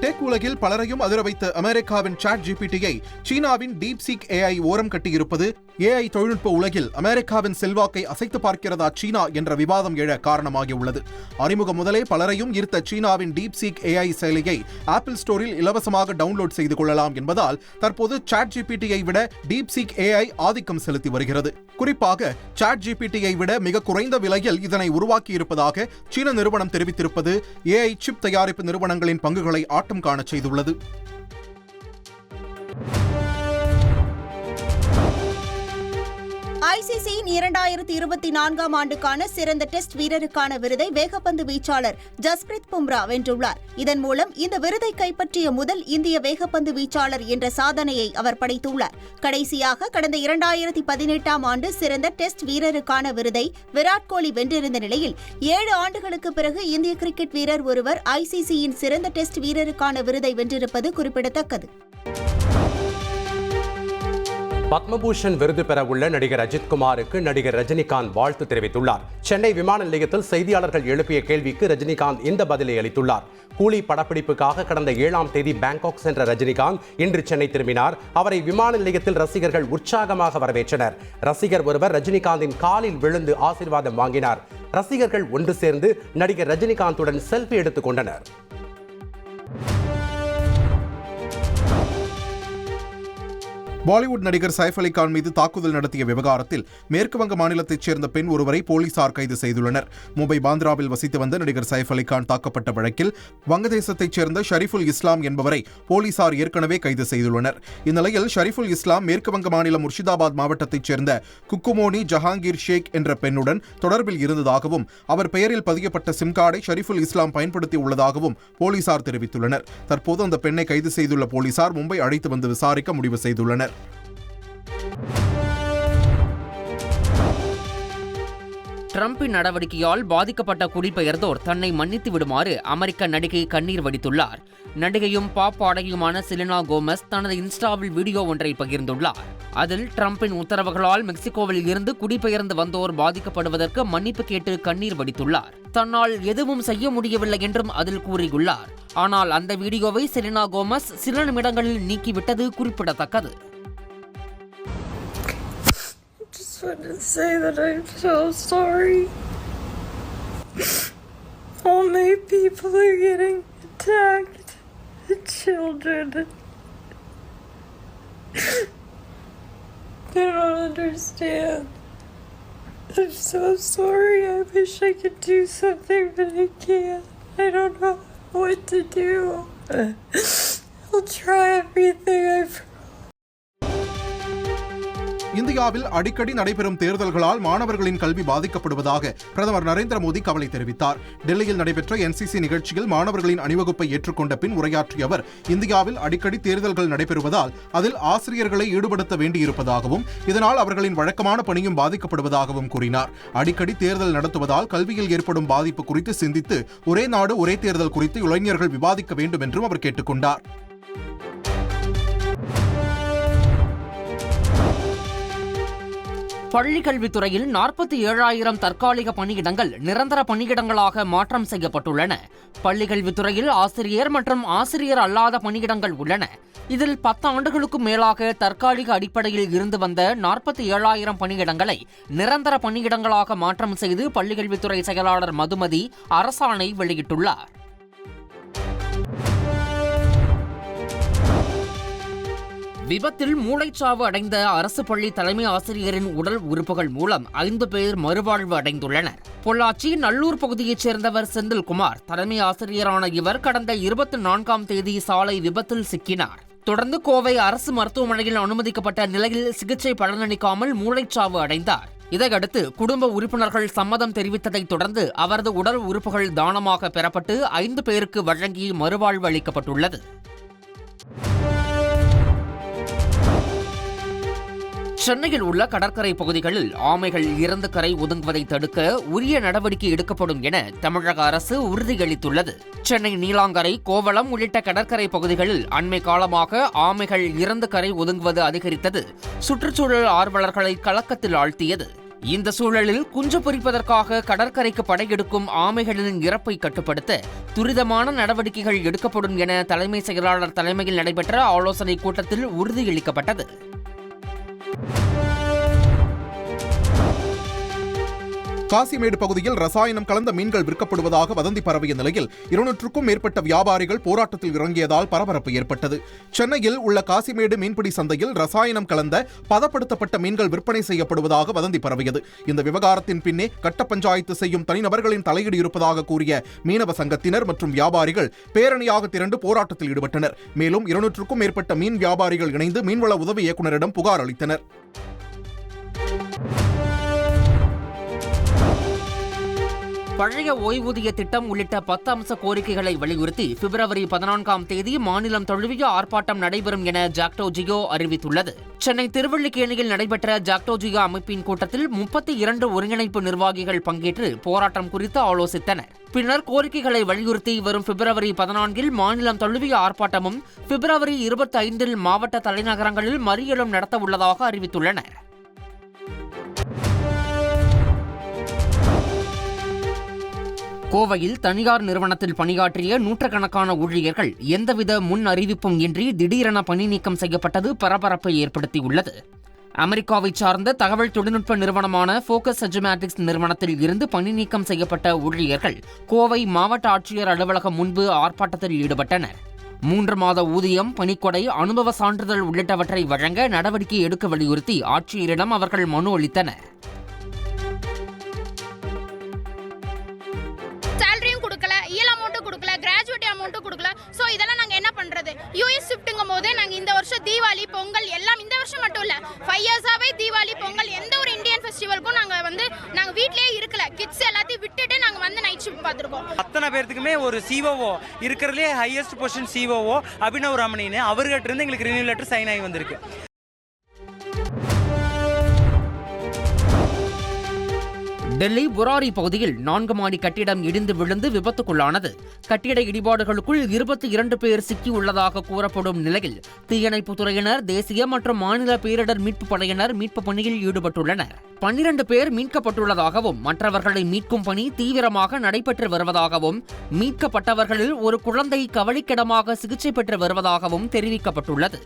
டெக் உலகில் பலரையும் அதிர வைத்த அமெரிக்காவின் சாட் ஜிபிடியை சீனாவின் டீப்சீக் ஏஐ ஓரம் கட்டியிருப்பது ஏஐ தொழில்நுட்ப உலகில் அமெரிக்காவின் செல்வாக்கை அசைத்து பார்க்கிறதா சீனா என்ற விவாதம் எழ காரணமாகியுள்ளது. அறிமுகம் முதலே பலரையும் ஈர்த்த சீனாவின் டீப்சீக் ஏஐ செயலியை ஆப்பிள் ஸ்டோரில் இலவசமாக டவுன்லோட் செய்து கொள்ளலாம் என்பதால் தற்போது சாட் ஜிபிடியை விட டீப்சீக் ஏஐ ஆதிக்கம் செலுத்தி வருகிறது. குறிப்பாக சாட் ஜிபிடியை விட மிக குறைந்த விலையில் இதனை உருவாக்கியிருப்பதாக சீன நிறுவனம் தெரிவித்திருப்பது ஏஐ சிப் தயாரிப்பு நிறுவனங்களின் பங்குகளை ஆட்டம் காண செய்துள்ளது. ஐசிசியின் 2024ஆம் ஆண்டுக்கான சிறந்த டெஸ்ட் வீரருக்கான விருதை வேகப்பந்து வீச்சாளர் ஜஸ்பிரித் பும்ரா வென்றுள்ளார். இதன் மூலம் இந்த விருதை கைப்பற்றிய முதல் இந்திய வேகப்பந்து வீச்சாளர் என்ற சாதனையை அவர் படைத்துள்ளார். கடைசியாக கடந்த 2018ஆம் ஆண்டு சிறந்த டெஸ்ட் வீரருக்கான விருதை விராட் கோலி வென்றிருந்த நிலையில் 7 ஆண்டுகளுக்கு பிறகு இந்திய கிரிக்கெட் வீரர் ஒருவர் ஐசிசியின் சிறந்த டெஸ்ட் வீரருக்கான விருதை வென்றிருப்பது குறிப்பிடத்தக்கது. பத்மபூஷன் விருது பெற உள்ள நடிகர் அஜித்குமாருக்கு நடிகர் ரஜினிகாந்த் வாழ்த்து தெரிவித்துள்ளார். சென்னை விமான நிலையத்தில் செய்தியாளர்கள் எழுப்பிய கேள்விக்கு ரஜினிகாந்த் இந்த பதிலை அளித்துள்ளார். கூலி படப்பிடிப்புக்காக கடந்த 7ஆம் தேதி பாங்காக் சென்ற ரஜினிகாந்த் இன்று சென்னை திரும்பினார். அவரை விமான நிலையத்தில் ரசிகர்கள் உற்சாகமாக வரவேற்றனர். ரசிகர் ஒருவர் ரஜினிகாந்தின் காலில் விழுந்து ஆசீர்வாதம் வாங்கினார். ரசிகர்கள் ஒன்று சேர்ந்து நடிகர் ரஜினிகாந்துடன் செல்ஃபி எடுத்துக் கொண்டனர். பாலிவுட் நடிகர் சைஃப் அலி கான் மீது தாக்குதல் நடத்திய விவகாரத்தில் மேற்குவங்க மாநிலத்தைச் சேர்ந்த பெண் ஒருவரை போலீசார் கைது செய்துள்ளனர். மும்பை பாந்திராவில் வசித்து வந்த நடிகர் சைஃப் அலி கான் தாக்கப்பட்ட வழக்கில் வங்கதேசத்தைச் சேர்ந்த ஷரீஃபுல் இஸ்லாம் என்பவரை போலீசார் ஏற்கனவே கைது செய்துள்ளனர். இந்நிலையில் ஷரீஃபுல் இஸ்லாம் மேற்குவங்க மாநிலம் முர்ஷிதாபாத் மாவட்டத்தைச் சேர்ந்த குக்குமோனி ஜஹாங்கீர் ஷேக் என்ற பெண்ணுடன் தொடர்பில் இருந்ததாகவும் அவர் பெயரில் பதியப்பட்ட சிம் கார்டை ஷரீஃபுல் இஸ்லாம் பயன்படுத்தி உள்ளதாகவும் போலீசார் தெரிவித்துள்ளனர். தற்போது அந்த பெண்ணை கைது செய்துள்ள போலீசார் மும்பை அழைத்து வந்து விசாரிக்க முடிவு செய்துள்ளனர். ட்ரம்பின் நடவடிக்கையால் பாதிக்கப்பட்ட குடிபெயர்ந்தோர் தன்னை மன்னித்து விடுமாறு அமெரிக்க நடிகை கண்ணீர் வடித்துள்ளார். நடிகையும் பாப் பாடகியுமான செலினா கோமஸ் தனது இன்ஸ்டாவில் வீடியோ ஒன்றை பகிர்ந்துள்ளார். அதில் ட்ரம்பின் உத்தரவுகளால் மெக்சிகோவில் இருந்து குடிபெயர்ந்து வந்தோர் பாதிக்கப்படுவதற்கு மன்னிப்பு கேட்டு கண்ணீர் வடித்துள்ளார். தன்னால் எதுவும் செய்ய முடியவில்லை என்றும் அதில் கூறியுள்ளார். ஆனால் அந்த வீடியோவை செலினா கோமஸ் சில நிமிடங்களில் நீக்கிவிட்டது குறிப்பிடத்தக்கது. I just want to say that I'm so sorry. All my people are getting attacked. The children. They don't understand. I'm so sorry. I wish I could do something, but I can't. I don't know what to do. I'll try everything I've இந்தியாவில் அடிக்கடி நடைபெறும் தேர்தல்களால் மாணவர்களின் கல்வி பாதிக்கப்படுவதாக பிரதமர் நரேந்திர மோடி கவலை தெரிவித்தார். டெல்லியில் நடைபெற்ற NCC நிகழ்ச்சியில் மாணவர்களின் அணிவகுப்பை ஏற்றுக்கொண்ட பின் உரையாற்றிய அவர், இந்தியாவில் அடிக்கடி தேர்தல்கள் நடைபெறுவதால் அதில் ஆசிரியர்களை ஈடுபடுத்த வேண்டியிருப்பதாகவும் இதனால் அவர்களின் வழக்கமான பணியும் பாதிக்கப்படுவதாகவும் கூறினார். அடிக்கடி தேர்தல் நடத்துவதால் கல்வியில் ஏற்படும் பாதிப்பு குறித்து சிந்தித்து ஒரே நாடு ஒரே தேர்தல் குறித்து இளைஞர்கள் விவாதிக்க வேண்டும் என்றும் அவர் கேட்டுக்கொண்டார். பள்ளிக் கல்வித்துறையில் 47,000 தற்காலிக பணியிடங்கள் நிரந்தர பணியிடங்களாக மாற்றம் செய்யப்பட்டுள்ளன. பள்ளிக் கல்வித்துறையில் ஆசிரியர் மற்றும் ஆசிரியர் அல்லாத பணியிடங்கள் உள்ளன. இதில் 10 ஆண்டுகளுக்கும் மேலாக தற்காலிக அடிப்படையில் இருந்து வந்த 47,000 பணியிடங்களை நிரந்தர பணியிடங்களாக மாற்றம் செய்து பள்ளிக் கல்வித்துறை செயலாளர் மதுமதி அரசாணை வெளியிட்டுள்ளார். விபத்தில் மூளைச்சாவு அடைந்த அரசு பள்ளி தலைமை ஆசிரியரின் உடல் உறுப்புகள் மூலம் 5 பேர் மறுவாழ்வு அடைந்துள்ளனர். பொள்ளாச்சி நல்லூர் பகுதியைச் சேர்ந்தவர் செந்தில்குமார் தலைமை ஆசிரியரான இவர் கடந்த 24ஆம் தேதி சாலை விபத்தில் சிக்கினார். தொடர்ந்து கோவை அரசு மருத்துவமனையில் அனுமதிக்கப்பட்ட நிலையில் சிகிச்சை பலனளிக்காமல் மூளைச்சாவு அடைந்தார். இதையடுத்து குடும்ப உறுப்பினர்கள் சம்மதம் தெரிவித்ததைத் தொடர்ந்து அவரது உடல் உறுப்புகள் தானமாக பெறப்பட்டு 5 பேருக்கு வழங்கி மறுவாழ்வு அளிக்கப்பட்டுள்ளது. சென்னையில் உள்ள கடற்கரை பகுதிகளில் ஆமைகள் இறந்து கரை ஒதுங்குவதை தடுக்க உரிய நடவடிக்கை எடுக்கப்படும் என தமிழக அரசு உறுதியளித்துள்ளது. சென்னை நீலாங்கரை, கோவளம் உள்ளிட்ட கடற்கரை பகுதிகளில் அண்மை காலமாக ஆமைகள் இறந்து கரை ஒதுங்குவது அதிகரித்தது சுற்றுச்சூழல் ஆர்வலர்களை கலக்கத்தில் ஆழ்த்தியது. இந்த சூழலில் குஞ்சு பொரிப்பதற்காக கடற்கரைக்கு படையெடுக்கும் ஆமைகளின் இறப்பை கட்டுப்படுத்த துரிதமான நடவடிக்கைகள் எடுக்கப்படும் என தலைமை செயலாளர் தலைமையில் நடைபெற்ற ஆலோசனைக் கூட்டத்தில் உறுதியளிக்கப்பட்டது. காசிமேடு பகுதியில் ரசாயனம் கலந்த மீன்கள் விற்கப்படுவதாக வதந்தி பரவிய நிலையில் 200க்கும் மேற்பட்ட வியாபாரிகள் போராட்டத்தில் இறங்கியதால் பரபரப்பு ஏற்பட்டது. சென்னையில் உள்ள காசிமேடு மீன்பிடி சந்தையில் ரசாயனம் கலந்த பதப்படுத்தப்பட்ட மீன்கள் விற்பனை செய்யப்படுவதாக வதந்தி பரவியது. இந்த விவகாரத்தின் பின்னே கட்ட பஞ்சாயத்து செய்யும் தனிநபர்களின் தலையீடு இருப்பதாக கூறிய மீனவ சங்கத்தினர் மற்றும் வியாபாரிகள் பேரணியாக திரண்டு போராட்டத்தில் ஈடுபட்டனர். மேலும் 200க்கும் மேற்பட்ட மீன் வியாபாரிகள் இணைந்து மீன்வள உதவி இயக்குநரிடம் புகார் அளித்தனர். பழைய ஓய்வூதிய திட்டம் உள்ளிட்ட 10 அம்ச கோரிக்கைகளை வலியுறுத்தி பிப்ரவரி 14ஆம் தேதி மாநிலம் தழுவிய ஆர்ப்பாட்டம் நடைபெறும் என ஜாக்டோ ஜியோ அறிவித்துள்ளது. சென்னை திருவல்லிக்கேணியில் நடைபெற்ற ஜாக்டோ ஜியோ அமைப்பின் கூட்டத்தில் 32 ஒருங்கிணைப்பு நிர்வாகிகள் பங்கேற்று போராட்டம் குறித்து ஆலோசித்தனர். பின்னர் கோரிக்கைகளை வலியுறுத்தி வரும் பிப்ரவரி 14இல் மாநிலம் தழுவிய ஆர்ப்பாட்டமும் பிப்ரவரி 25இல் மாவட்ட தலைநகரங்களில் மறியலும் நடத்த உள்ளதாக அறிவித்துள்ளனர். கோவையில் தனியார் நிறுவனத்தில் பணியாற்றிய நூற்றுக்கணக்கான ஊழியர்கள் எந்தவித முன் அறிவிப்பும் இன்றி திடீரென பணி நீக்கம் செய்யப்பட்டது பரபரப்பை ஏற்படுத்தியுள்ளது. அமெரிக்காவைச் சார்ந்த தகவல் தொழில்நுட்ப நிறுவனமான ஃபோக்கஸ் செஜமேட்டிக்ஸ் நிறுவனத்தில் இருந்து பணி நீக்கம் செய்யப்பட்ட ஊழியர்கள் கோவை மாவட்ட ஆட்சியர் அலுவலகம் முன்பு ஆர்ப்பாட்டத்தில் ஈடுபட்டனர். 3 மாத ஊதியம், பணிக்கொடை, அனுபவ சான்றிதழ் உள்ளிட்டவற்றை வழங்க நடவடிக்கை எடுக்க வலியுறுத்தி ஆட்சியரிடம் அவர்கள் மனு அளித்தனர். ஸோ இதெல்லாம் நாங்கள் என்ன பண்ணுறது? யூஎஸ் ஷிஃப்ட்டுங்கும் போது நாங்கள் இந்த வருஷம் தீபாவளி, பொங்கல் எல்லாம் இந்த வருஷம் மட்டும் இல்லை, 5 இயர்ஸாகவே தீபாவளி, பொங்கல் எந்த ஒரு இந்தியன் ஃபெஸ்டிவலுக்கும் நாங்கள் வீட்லேயே இருக்கல. கிட்ஸ் எல்லாத்தையும் விட்டுட்டு நாங்கள் வந்து நைட் ஷிஃப்ட் பார்த்துருக்கோம். அத்தனை பேர்த்துக்குமே ஒரு சிஓஓ இருக்கிறதுலே ஹையஸ்ட் பொசிஷன் சிஓஓ அபினவ் ரமணின்னு அவர்கிட்ட இருந்து எங்களுக்கு ரினியூ லெட்டர் சைன் ஆகி வந்திருக்கு. டெல்லி புராரி பகுதியில் 4 மாடி கட்டிடம் இடிந்து விழுந்து விபத்துக்குள்ளானது. கட்டிட இடிபாடுகளுக்குள் 22 பேர் சிக்கியுள்ளதாக கூறப்படும் நிலையில் தீயணைப்புத் துறையினர், தேசிய மற்றும் மாநில பேரிடர் மீட்புப் படையினர் மீட்பு பணியில் ஈடுபட்டுள்ளனர். 12 பேர் மீட்கப்பட்டுள்ளதாகவும் மற்றவர்களை மீட்கும் பணி தீவிரமாக நடைபெற்று வருவதாகவும் மீட்கப்பட்டவர்களில் ஒரு குழந்தை கவலைக்கிடமாக சிகிச்சை பெற்று வருவதாகவும் தெரிவிக்கப்பட்டுள்ளது.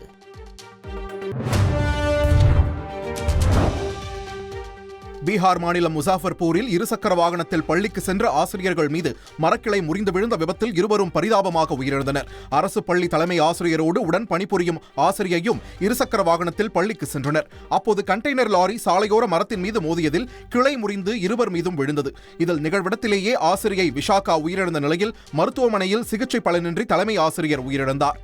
பீகார் மாநிலம் முசாஃபர்பூரில் இருசக்கர வாகனத்தில் பள்ளிக்கு சென்ற ஆசிரியர்கள் மீது மரக்கிளை முறிந்து விழுந்த விபத்தில் 2 பரிதாபமாக உயிரிழந்தனர். அரசு பள்ளி தலைமை ஆசிரியரோடு உடன் பணிபுரியும் ஆசிரியையும் இருசக்கர வாகனத்தில் பள்ளிக்கு சென்றனர். அப்போது கண்டெய்னர் லாரி சாலையோர மரத்தின் மீது மோதியதில் கிளை முறிந்து 2 மீதும் விழுந்தது. இதில் நிகழ்விடத்திலேயே ஆசிரியை விஷாகா உயிரிழந்த நிலையில் மருத்துவமனையில் சிகிச்சை பலனின்றி தலைமை ஆசிரியர் உயிரிழந்தார்.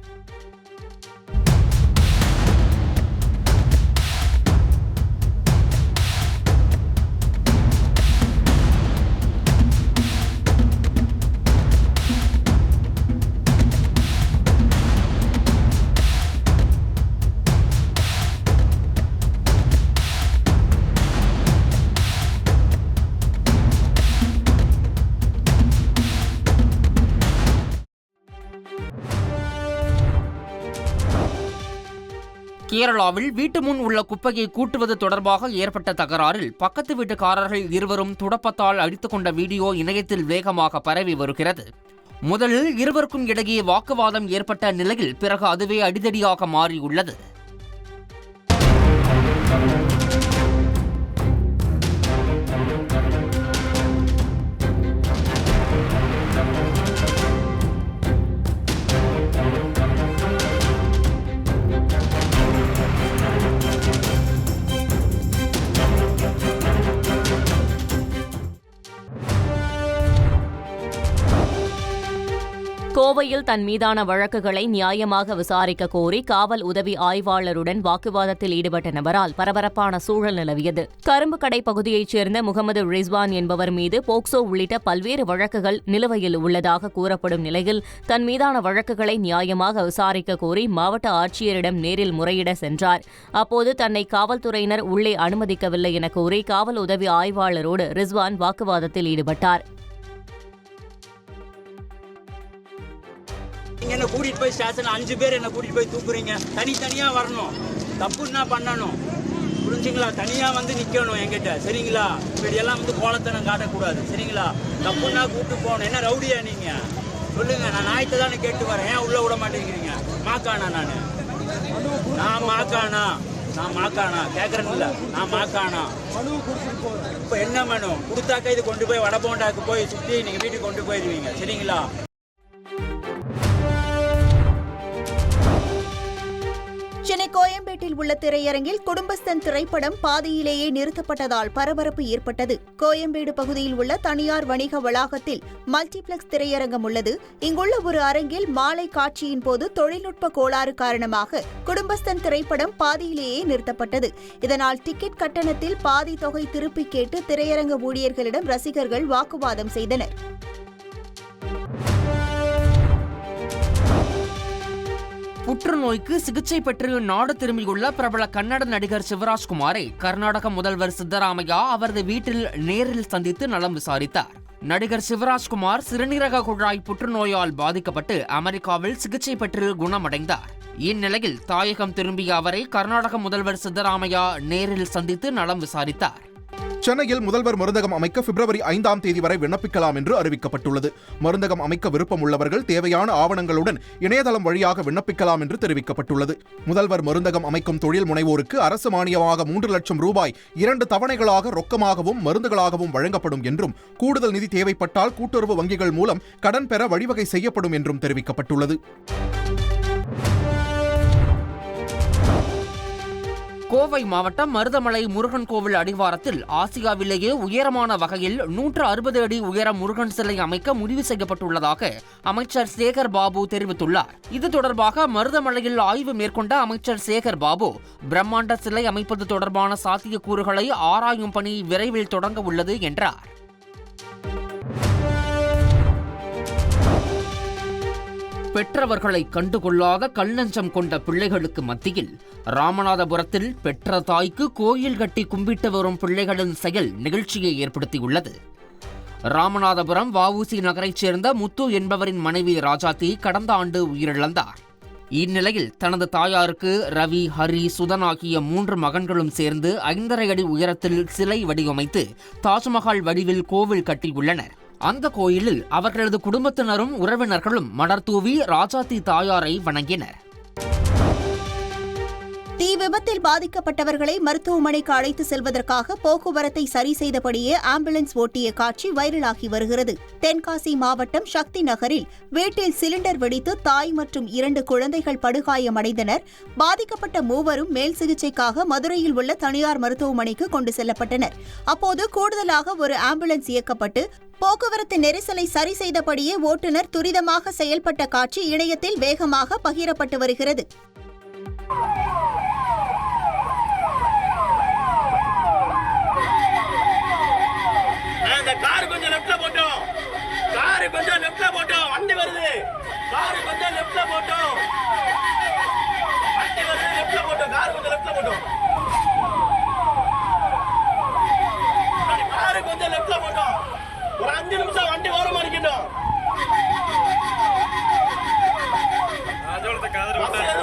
கேரளாவில் வீட்டு முன் உள்ள குப்பையை கூட்டுவது தொடர்பாக ஏற்பட்ட தகராறில் பக்கத்து வீட்டுக்காரர்கள் 2 துடப்பத்தால் அடித்துக் கொண்ட வீடியோ இணையத்தில் வேகமாக பரவி வருகிறது. முதலில் இருவருக்கும் இடையே வாக்குவாதம் ஏற்பட்ட நிலையில் பிறகு அதுவே அடிதடியாக மாறியுள்ளது. கோவையில் தன் மீதான வழக்குகளை நியாயமாக விசாரிக்க கோரி காவல் உதவி ஆய்வாளருடன் வாக்குவாதத்தில் ஈடுபட்ட நபரால் பரபரப்பான சூழல் நிலவியது. கரும்புக்கடை பகுதியைச் சேர்ந்த முகமது ரிஸ்வான் என்பவர் மீது போக்சோ உள்ளிட்ட பல்வேறு வழக்குகள் நிலுவையில் உள்ளதாக கூறப்படும் நிலையில் தன் மீதான வழக்குகளை நியாயமாக விசாரிக்க கோரி மாவட்ட ஆட்சியரிடம் நேரில் முறையிட சென்றார். அப்போது தன்னை காவல்துறையினர் உள்ளே அனுமதிக்கவில்லை என கூறி காவல் உதவி ஆய்வாளரோடு ரிஸ்வான் வாக்குவாதத்தில் ஈடுபட்டார். என்ன கூட்டிட்டு போய் ஸ்டேஷன் 5 பேர் என்ன கூட்டிட்டு போய் தூக்குறீங்க. தனித்தனியா வரணும், தப்புன்னா பண்ணணும், புரிஞ்சுங்களா? தனியா வந்து நிக்கணும் என்கிட்ட, சரிங்களா? இப்படியெல்லாம் வந்து கோலத்தனம் காட்டக்கூடாது, சரிங்களா? தப்புன்னா கூப்பிட்டு போகணும். என்ன ரவுடியா நீங்க? சொல்லுங்க. நான் நாயத்தை தானே கேட்டு வரேன், ஏன் உள்ள விட மாட்டேங்கிறீங்க? மாக்கானா? நான் மாக்கானா கேட்கறேன்ல, நான் மாக்கானா? இப்ப என்ன மனு கொடுத்தாக்கா இது கொண்டு போய் வடபோண்டாக்கு போய் சுத்தி நீங்க வீட்டுக்கு கொண்டு போயிருவீங்க, சரிங்களா? சென்னை கோயம்பேட்டில் ஈரோட்டில் உள்ள திரையரங்கில் குடும்பஸ்தன் திரைப்படம் பாதியிலேயே நிறுத்தப்பட்டதால் பரபரப்பு ஏற்பட்டது. கோயம்பேடு பகுதியில் உள்ள தனியார் வணிக வளாகத்தில் மல்டிபிளெக்ஸ் திரையரங்கம் உள்ளது. இங்குள்ள ஒரு அரங்கில் மாலை காட்சியின் போது தொழில்நுட்ப கோளாறு காரணமாக குடும்பஸ்தன் திரைப்படம் பாதியிலேயே நிறுத்தப்பட்டது. இதனால் டிக்கெட் கட்டணத்தில் பாதி தொகை திருப்பி கேட்டு திரையரங்க ஊழியர்களிடம் ரசிகர்கள் வாக்குவாதம் செய்தனர். புற்றுநோய்க்கு சிகிச்சை பெற்று நாடு திரும்பியுள்ள பிரபல கன்னட நடிகர் சிவராஜ்குமாரை கர்நாடக முதல்வர் சித்தராமையா அவரது வீட்டில் நேரில் சந்தித்து நலம் விசாரித்தார். நடிகர் சிவராஜ்குமார் சிறுநீரக குழாய் புற்றுநோயால் பாதிக்கப்பட்டு அமெரிக்காவில் சிகிச்சை பெற்று குணமடைந்தார். இந்நிலையில் தாயகம் திரும்பிய அவரை கர்நாடக முதல்வர் சித்தராமையா நேரில் சந்தித்து நலம் விசாரித்தார். சென்னையில் முதல்வர் மருந்தகம் அமைக்க பிப்ரவரி 5ஆம் தேதி வரை விண்ணப்பிக்கலாம் என்று அறிவிக்கப்பட்டுள்ளது. மருந்தகம் அமைக்க விருப்பம் உள்ளவர்கள் தேவையான ஆவணங்களுடன் இணையதளம் வழியாக விண்ணப்பிக்கலாம் என்று தெரிவிக்கப்பட்டுள்ளது. முதல்வர் மருந்தகம் அமைக்கும் தொழில் முனைவோருக்கு அரசு மானியமாக 3 லட்சம் ரூபாய் 2 தவணைகளாக ரொக்கமாகவும் மருந்துகளாகவும் வழங்கப்படும் என்றும், கூடுதல் நிதி தேவைப்பட்டால் கூட்டுறவு வங்கிகள் மூலம் கடன் பெற வழிவகை செய்யப்படும் என்றும் தெரிவிக்கப்பட்டுள்ளது. கோவை மாவட்டம் மருதமலை முருகன் கோவில் அடிவாரத்தில் ஆசியாவிலேயே உயரமான வகையில் 160 அடி உயர முருகன் சிலை அமைக்க முடிவு செய்யப்பட்டுள்ளதாக அமைச்சர் சேகர் பாபு தெரிவித்துள்ளார். இது தொடர்பாக மருதமலையில் ஆய்வு மேற்கொண்ட அமைச்சர் சேகர் பாபு, பிரம்மாண்ட சிலை அமைப்பது தொடர்பான சாத்தியக்கூறுகளை ஆராயும் பணி விரைவில் தொடங்க உள்ளது என்றார். பெற்றவர்களை கண்டுகொள்ளாத கல்நஞ்சம் கொண்ட பிள்ளைகளுக்கு மத்தியில் ராமநாதபுரத்தில் பெற்ற தாய்க்கு கோயில் கட்டி கும்பிட்டு வரும் பிள்ளைகளின் செயல் நிகழ்ச்சியை ஏற்படுத்தியுள்ளது. ராமநாதபுரம் வஉசி நகரைச் சேர்ந்த முத்து என்பவரின் மனைவி ராஜாத்தி கடந்த ஆண்டு உயிரிழந்தார். இந்நிலையில் தனது தாயாருக்கு ரவி, ஹரி, சுதன் ஆகிய 3 மகன்களும் சேர்ந்து 5.5 அடி உயரத்தில் சிலை வடிவமைத்து தாஜ்மஹால் வடிவில் கோவில் கட்டியுள்ளனர். அந்த கோயிலில் அவர்களது குடும்பத்தினரும் உறவினர்களும் மலர் தூவி ராஜாத்தி தாயாரை வணங்கினர். தீ விபத்தில் பாதிக்கப்பட்டவர்களை மருத்துவமனைக்கு அழைத்து செல்வதற்காக போக்குவரத்தை சரி செய்தபடியே ஆம்புலன்ஸ் ஓட்டிய காட்சி வைரலாகி வருகிறது. தென்காசி மாவட்டம் சக்தி நகரில் வீட்டில் சிலிண்டர் வெடித்து தாய் மற்றும் 2 குழந்தைகள் படுகாயமடைந்தனர். பாதிக்கப்பட்ட 3வரும் மேல் சிகிச்சைக்காக மதுரையில் உள்ள தனியார் மருத்துவமனைக்கு கொண்டு செல்லப்பட்டனர். அப்போது கூடுதலாக ஒரு ஆம்புலன்ஸ் இயக்கப்பட்டு போக்குவரத்து நெரிசலை சரி செய்தபடியே ஓட்டுநர் துரிதமாக செயல்பட்ட காட்சி இணையத்தில் வேகமாக பகிரப்பட்டு வருகிறது. வண்டி வருது, கார் கொஞ்சம் லெஃப்ட்ல போட்டோம், வண்டி வருது, லெஃப்ட்ல போட்டோம், கார் கொஞ்சம் லெஃப்ட்ல போட்டோம், கார் கொஞ்சம் லெஃப்ட்ல போட்டோம், ஒரு 5 நிமிஷம் வண்டி ஓரமா நிக்கட்டும்.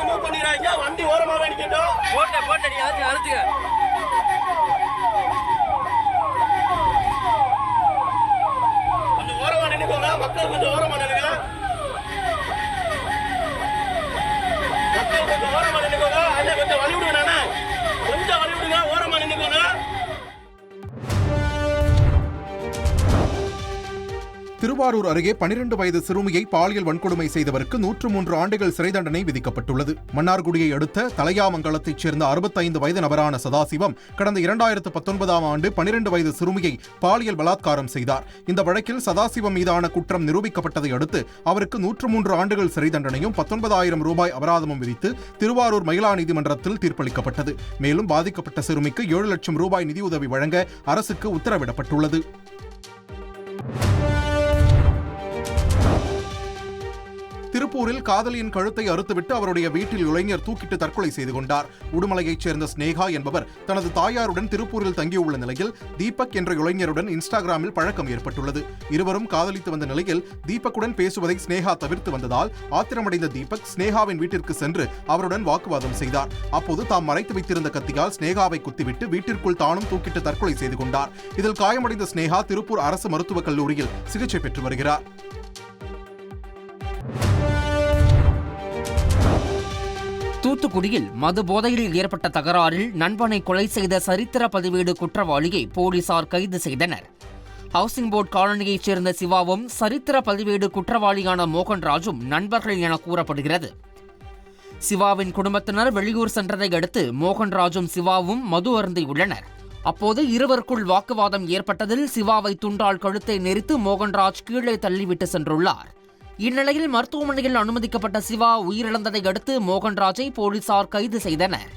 மூவ் பண்ணிடுறாங்க, வண்டி ஓரமாவே நிக்கட்டும். போட்டடி அறுத்துக்க. கொஞ்சம் ஓரமா நினைக்கோங்க, மக்கள் கொஞ்சம் ஓரமா நினைக்க, மக்கள் கொஞ்சம் ஓரமா நினைக்கோங்க. அதை கொஞ்சம் வழி விடுங்க, நானே கொஞ்சம் வழி விடுங்க, ஓரமா நினைக்கோங்க. திருவாரூர் அருகே 12 வயது சிறுமியை பாலியல் வன்கொடுமை செய்தவருக்கு 103 ஆண்டுகள் சிறை தண்டனை விதிக்கப்பட்டுள்ளது. மன்னார்குடியை அடுத்த தலையாமங்கலத்தைச் சேர்ந்த 65 வயது நபரான சதாசிவம் கடந்த 2019ஆம் ஆண்டு 12 வயது சிறுமியை பாலியல் பலாத்காரம் செய்தார். இந்த வழக்கில் சதாசிவம் மீதான குற்றம் நிரூபிக்கப்பட்டதை அடுத்து அவருக்கு 103 ஆண்டுகள் சிறை தண்டனையும் 19,000 ரூபாய் அபராதமும் விதித்து திருவாரூர் மகிழா நீதிமன்றத்தில் தீர்ப்பளிக்கப்பட்டது. மேலும் பாதிக்கப்பட்ட சிறுமிக்கு 7 லட்சம் ரூபாய் நிதியுதவி வழங்க அரசுக்கு உத்தரவிடப்பட்டுள்ளது. திருப்பூரில் காதலியின் கழுத்தை அறுத்துவிட்டு அவருடைய வீட்டில் இளைஞர் தூக்கிட்டு தற்கொலை செய்து கொண்டார். உடுமலையைச் சேர்ந்த ஸ்னேகா என்பவர் தனது தாயாருடன் திருப்பூரில் தங்கியுள்ள நிலையில் தீபக் என்ற இளைஞருடன் இன்ஸ்டாகிராமில் பழக்கம் ஏற்பட்டுள்ளது. இருவரும் காதலித்து வந்த நிலையில் தீபக்குடன் பேசுவதை ஸ்னேகா தவிர்த்து வந்ததால் ஆத்திரமடைந்த தீபக் ஸ்னேகாவின் வீட்டிற்கு சென்று அவருடன் வாக்குவாதம் செய்தார். அப்போது தாம் மறைத்து வைத்திருந்த கத்தியால் ஸ்னேகாவை குத்திவிட்டு வீட்டிற்குள் தானும் தூக்கிட்டு தற்கொலை செய்து கொண்டார். இதில் காயமடைந்த ஸ்னேகா திருப்பூர் அரசு மருத்துவக் கல்லூரியில் சிகிச்சை பெற்று வருகிறார். தூத்துக்குடியில் மது போதையில் ஏற்பட்ட தகராறில் நண்பனை கொலை செய்த சரித்திர பதிவேடு குற்றவாளியை போலீசார் கைது செய்தனர். ஹவுசிங் போர்டு காலனியைச் சேர்ந்த சிவாவும் சரித்திர பதிவேடு குற்றவாளியான மோகன்ராஜும் நண்பர்கள் என கூறப்படுகிறது. சிவாவின் குடும்பத்தினர் வெளியூர் சென்றதை அடுத்து மோகன்ராஜும் சிவாவும் மது அருந்தியுள்ளனர். அப்போது இருவருக்குள் வாக்குவாதம் ஏற்பட்டதில் சிவாவை துண்டால் கழுத்தை நெரித்து மோகன்ராஜ் கீழே தள்ளிவிட்டு சென்றுள்ளார். இந்நிலையில் மருத்துவமனையில் அனுமதிக்கப்பட்ட சிவா உயிரிழந்ததை அடுத்து மோகன்ராஜை போலீசார் கைது செய்தனர்.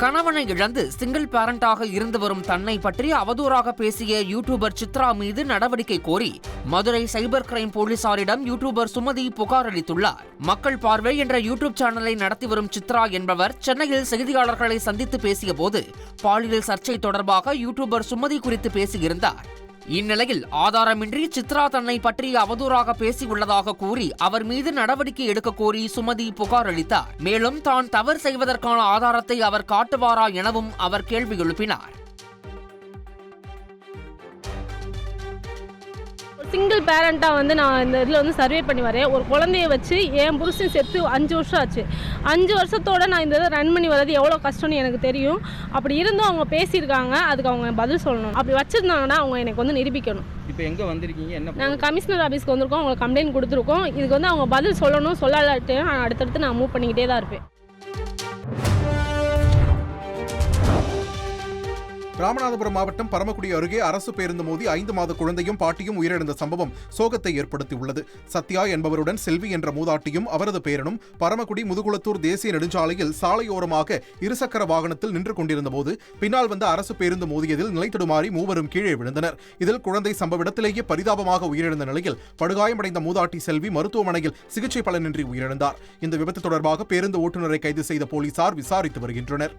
கணவனை இழந்து சிங்கிள் பேரண்டாக இருந்து வரும் தன்னை பற்றி அவதூறாக பேசிய யூடியூபர் சித்ரா மீது நடவடிக்கை கோரி மதுரை சைபர் கிரைம் போலீசாரிடம் யூடியூபர் சுமதி புகார் அளித்துள்ளார். மக்கள் பார்வை என்ற யூடியூப் சேனலை நடத்தி வரும் சித்ரா என்பவர் சென்னையில் செய்தியாளர்களை சந்தித்து பேசிய போது பாலியல் சர்ச்சை தொடர்பாக யூடியூபர் சுமதி குறித்து பேசியிருந்தார். இந்நிலையில் ஆதாரமின்றி சித்ரா தன்னை பற்றி அவதூறாக பேசியுள்ளதாக கூறி அவர் மீது நடவடிக்கை எடுக்க கோரி சுமதி புகார் அளித்தார். மேலும் தான் தவறு செய்வதற்கான ஆதாரத்தை அவர் காட்டுவாரா எனவும் அவர் கேள்வி எழுப்பினார். சிங்கிள் பேரண்ட்டாக நான் இந்த இதில் சர்வே பண்ணி வரேன். ஒரு குழந்தைய வச்சு என் புருஷன் செத்து 5 வருஷம் ஆச்சு. 5 வருஷத்தோடு நான் இந்த இதை ரன் பண்ணி வர்றது எவ்வளோ கஷ்டம்னு எனக்கு தெரியும். அப்படி இருந்தும் அவங்க பேசியிருக்காங்க, அதுக்கு அவங்க பதில் சொல்லணும். அப்படி வச்சுருந்தாங்கன்னா அவங்க எனக்கு நிரூபிக்கணும். இப்போ எங்கே வந்திருக்கீங்க? என்ன? நாங்கள் கமிஷனர் ஆஃபீஸ்க்கு வந்திருக்கோம், அவங்களுக்கு கம்ப்ளைண்ட் கொடுத்துருக்கோம். இதுக்கு அவங்க பதில் சொல்லணும். சொல்லாட்டே அடுத்தடுத்து நான் மூவ் பண்ணிக்கிட்டே தான் இருப்பேன். ராமநாதபுரம் மாவட்டம் பரமக்குடி அருகே அரசு பேருந்து மோதி 5 மாத குழந்தையும் பாட்டியும் உயிரிழந்த சம்பவம் சோகத்தை ஏற்படுத்தியுள்ளது. சத்யா என்பவருடன் செல்வி என்ற மூதாட்டியும் அவரது பேரனும் பரமக்குடி முதுகுளத்தூர் தேசிய நெடுஞ்சாலையில் சாலையோரமாக இருசக்கர வாகனத்தில் நின்று கொண்டிருந்த போது பின்னால் வந்த அரசு பேருந்து மோதியதில் நிலை தடுமாறி மூவரும் கீழே விழுந்தனர். இதில் குழந்தை சம்பவ இடத்திலேயே பரிதாபமாக உயிரிழந்த நிலையில் படுகாயமடைந்த மூதாட்டி செல்வி மருத்துவமனையில் சிகிச்சை பலனின்றி உயிரிழந்தார். இந்த விபத்து தொடர்பாக பேருந்து ஓட்டுநரை கைது செய்த போலீசார் விசாரித்து வருகின்றனர்.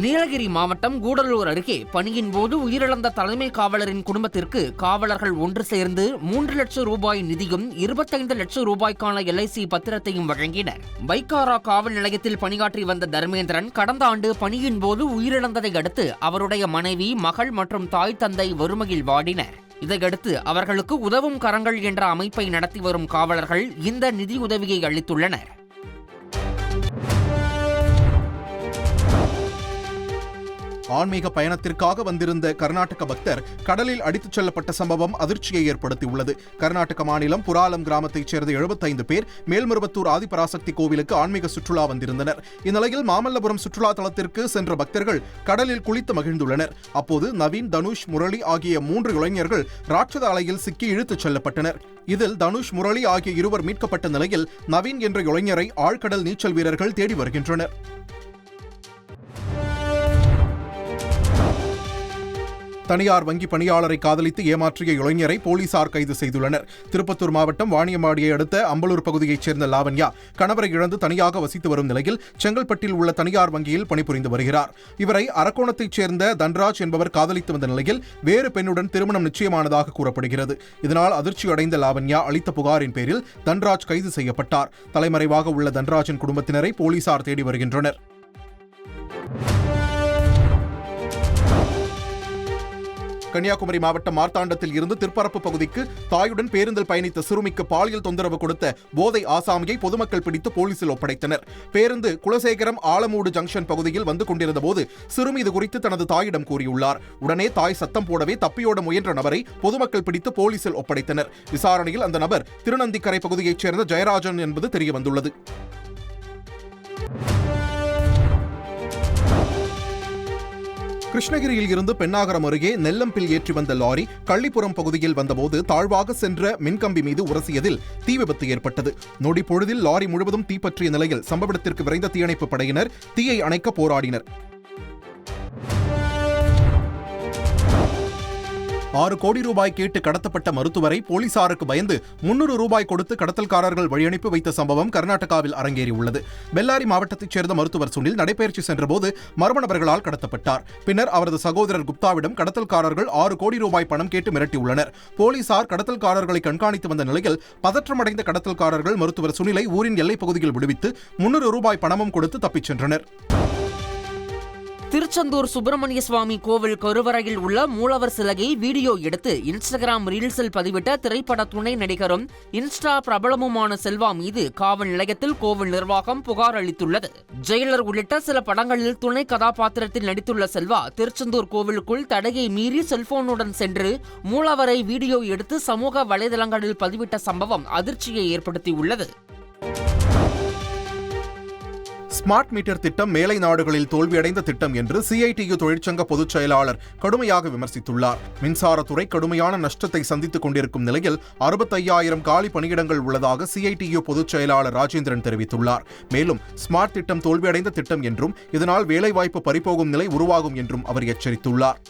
நீலகிரி மாவட்டம் கூடலூர் அருகே பணியின் போது உயிரிழந்த தலைமை காவலரின் குடும்பத்திற்கு காவலர்கள் ஒன்று சேர்ந்து 3 லட்சம் ரூபாய் நிதியும் 25 லட்சம் ரூபாய்க்கான LIC பத்திரத்தையும் வழங்கினர். பைக்காரா காவல் நிலையத்தில் பணியாற்றி வந்த தர்மேந்திரன் கடந்த ஆண்டு பணியின் போது உயிரிழந்ததை அடுத்து அவருடைய மனைவி, மகள் மற்றும் தாய் தந்தை வறுமையில் வாடினர். இதையடுத்து அவர்களுக்கு உதவும் கரங்கள் என்ற அமைப்பை நடத்தி வரும் காவலர்கள் இந்த நிதி உதவியை அளித்துள்ளனர். ஆன்மீக பயணத்திற்காக வந்திருந்த கர்நாடக பக்தர் கடலில் அடித்துச் செல்லப்பட்ட சம்பவம் அதிர்ச்சியை ஏற்படுத்தியுள்ளது. கர்நாடக மாநிலம் புராலம் கிராமத்தைச் சேர்ந்த 75 பேர் மேல்மருவத்தூர் ஆதிபராசக்தி கோவிலுக்கு ஆன்மீக சுற்றுலா வந்திருந்தனர். இந்நிலையில் மாமல்லபுரம் சுற்றுலா தலத்திற்கு சென்ற பக்தர்கள் கடலில் குளித்து மகிழ்ந்துள்ளனர். அப்போது நவீன், தனுஷ், முரளி ஆகிய 3 இளைஞர்கள் ராட்சத அலையில் சிக்கி இழுத்துச் செல்லப்பட்டனர். இதில் தனுஷ், முரளி ஆகிய இருவர் மீட்கப்பட்ட நிலையில் நவீன் என்ற இளைஞரை ஆழ்கடல் நீச்சல் வீரர்கள் தேடி வருகின்றனர். தனியார் வங்கி பணியாளரை காதலித்து ஏமாற்றிய இளைஞரை போலீசார் கைது செய்துள்ளனர். திருப்பத்தூர் மாவட்டம் வாணியம்பாடியை அடுத்த அம்பலூர் பகுதியைச் சேர்ந்த லாவண்யா கணவரை இழந்து தனியாக வசித்து வரும் நிலையில் செங்கல்பட்டில் உள்ள தனியார் வங்கியில் பணிபுரிந்து வருகிறார். இவரை அரக்கோணத்தைச் சேர்ந்த தன்ராஜ் என்பவர் காதலித்து வந்த நிலையில் வேறு பெண்ணுடன் திருமணம் நிச்சயமானதாக கூறப்படுகிறது. இதனால் அதிர்ச்சியடைந்த லாவண்யா அளித்த புகாரின் பேரில் தன்ராஜ் கைது செய்யப்பட்டார். தலைமறைவாக உள்ள தன்ராஜின் குடும்பத்தினரை போலீசார் தேடி வருகின்றனர். கன்னியாகுமரி மாவட்டம் மார்த்தாண்டத்தில் இருந்து திருப்பரப்பு பகுதிக்கு தாயுடன் பேருந்தில் பயணித்த சிறுமிக்கு பாலியல் தொந்தரவு கொடுத்த போதை ஆசாமியை பொதுமக்கள் பிடித்து போலீசில் ஒப்படைத்தனர். பேருந்து குலசேகரம் ஆலமூடு ஜங்ஷன் பகுதியில் வந்து கொண்டிருந்த போது சிறுமி இது குறித்து தனது தாயிடம் கூறியுள்ளார். உடனே தாய் சத்தம் போடவே தப்பியோட முயன்ற நபரை பொதுமக்கள் பிடித்து போலீசில் ஒப்படைத்தனர். விசாரணையில் அந்த நபர் திருநந்திக்கரை பகுதியைச் சேர்ந்த ஜெயராஜன் என்பது தெரியவந்துள்ளது. கிருஷ்ணகிரியில் இருந்து பெண்ணாகரம் அருகே நெல்லம்பில் ஏற்றி வந்த லாரி கள்ளிப்புறம் பகுதியில் வந்தபோது தாழ்வாக சென்ற மின்கம்பி மீது உரசியதில் தீ விபத்து ஏற்பட்டது. நொடி பொழுதில் லாரி முழுவதும் தீப்பற்றிய நிலையில் சம்பவ இடத்திற்கு விரைந்த தீயணைப்பு படையினர் தீயை அணைக்க போராடினர். 6 கோடி ரூபாய் கேட்டு கடத்தப்பட்ட மருத்துவரை போலீசாருக்கு பயந்து 300 ரூபாய் கொடுத்து கடத்தல்காரர்கள் வழியனுப்பி வைத்த சம்பவம் கர்நாடகாவில் அரங்கேறியுள்ளது. பெல்லாரி மாவட்டத்தைச் சேர்ந்த மருத்துவர் சுனில் நடைபயிற்சி சென்றபோது மர்ம நபர்களால் கடத்தப்பட்டார். பின்னர் அவரது சகோதரர் குப்தாவிடம் கடத்தல்காரர்கள் 6 கோடி ரூபாய் பணம் கேட்டு மிரட்டியுள்ளனர். போலீசார் கடத்தல்காரர்களை கண்காணித்து வந்த நிலையில் பதற்றமடைந்த கடத்தல்காரர்கள் மருத்துவர் சுனிலை ஊரின் எல்லைப் பகுதியில் விடுவித்து 300 ரூபாய் பணமும் கொடுத்து தப்பிச் சென்றனர். திருச்செந்தூர் சுப்பிரமணிய சுவாமி கோவில் கருவறையில் உள்ள மூலவர் சிலையை வீடியோ எடுத்து இன்ஸ்டாகிராம் ரீல்ஸில் பதிவிட்ட திரைப்பட துணை நடிகரும் இன்ஸ்டா பிரபலமுமான செல்வா மீது காவல் நிலையத்தில் கோவில் நிர்வாகம் புகார் அளித்துள்ளது. ஜெயிலர் உள்ளிட்ட சில படங்களில் துணை கதாபாத்திரத்தில் நடித்துள்ள செல்வா திருச்செந்தூர் கோவிலுக்குள் தடையை மீறி செல்போனுடன் சென்று மூலவரை வீடியோ எடுத்து சமூக வலைதளங்களில் பதிவிட்ட சம்பவம் அதிர்ச்சியை ஏற்படுத்தியுள்ளது. ஸ்மார்ட் மீட்டர் திட்டம் மேலை நாடுகளில் தோல்வியடைந்த திட்டம் என்று CITU தொழிற்சங்க பொதுச் செயலாளர் கடுமையாக விமர்சித்துள்ளார். மின்சாரத்துறை கடுமையான நஷ்டத்தை சந்தித்துக் கொண்டிருக்கும் நிலையில் 65,000 காலி பணியிடங்கள் உள்ளதாக CITU பொதுச் செயலாளர் ராஜேந்திரன் தெரிவித்துள்ளார். மேலும் ஸ்மார்ட் திட்டம் தோல்வியடைந்த திட்டம் என்றும் இதனால் வேலைவாய்ப்பு பறிபோகும் நிலை உருவாகும் என்றும் அவர் எச்சரித்துள்ளார்.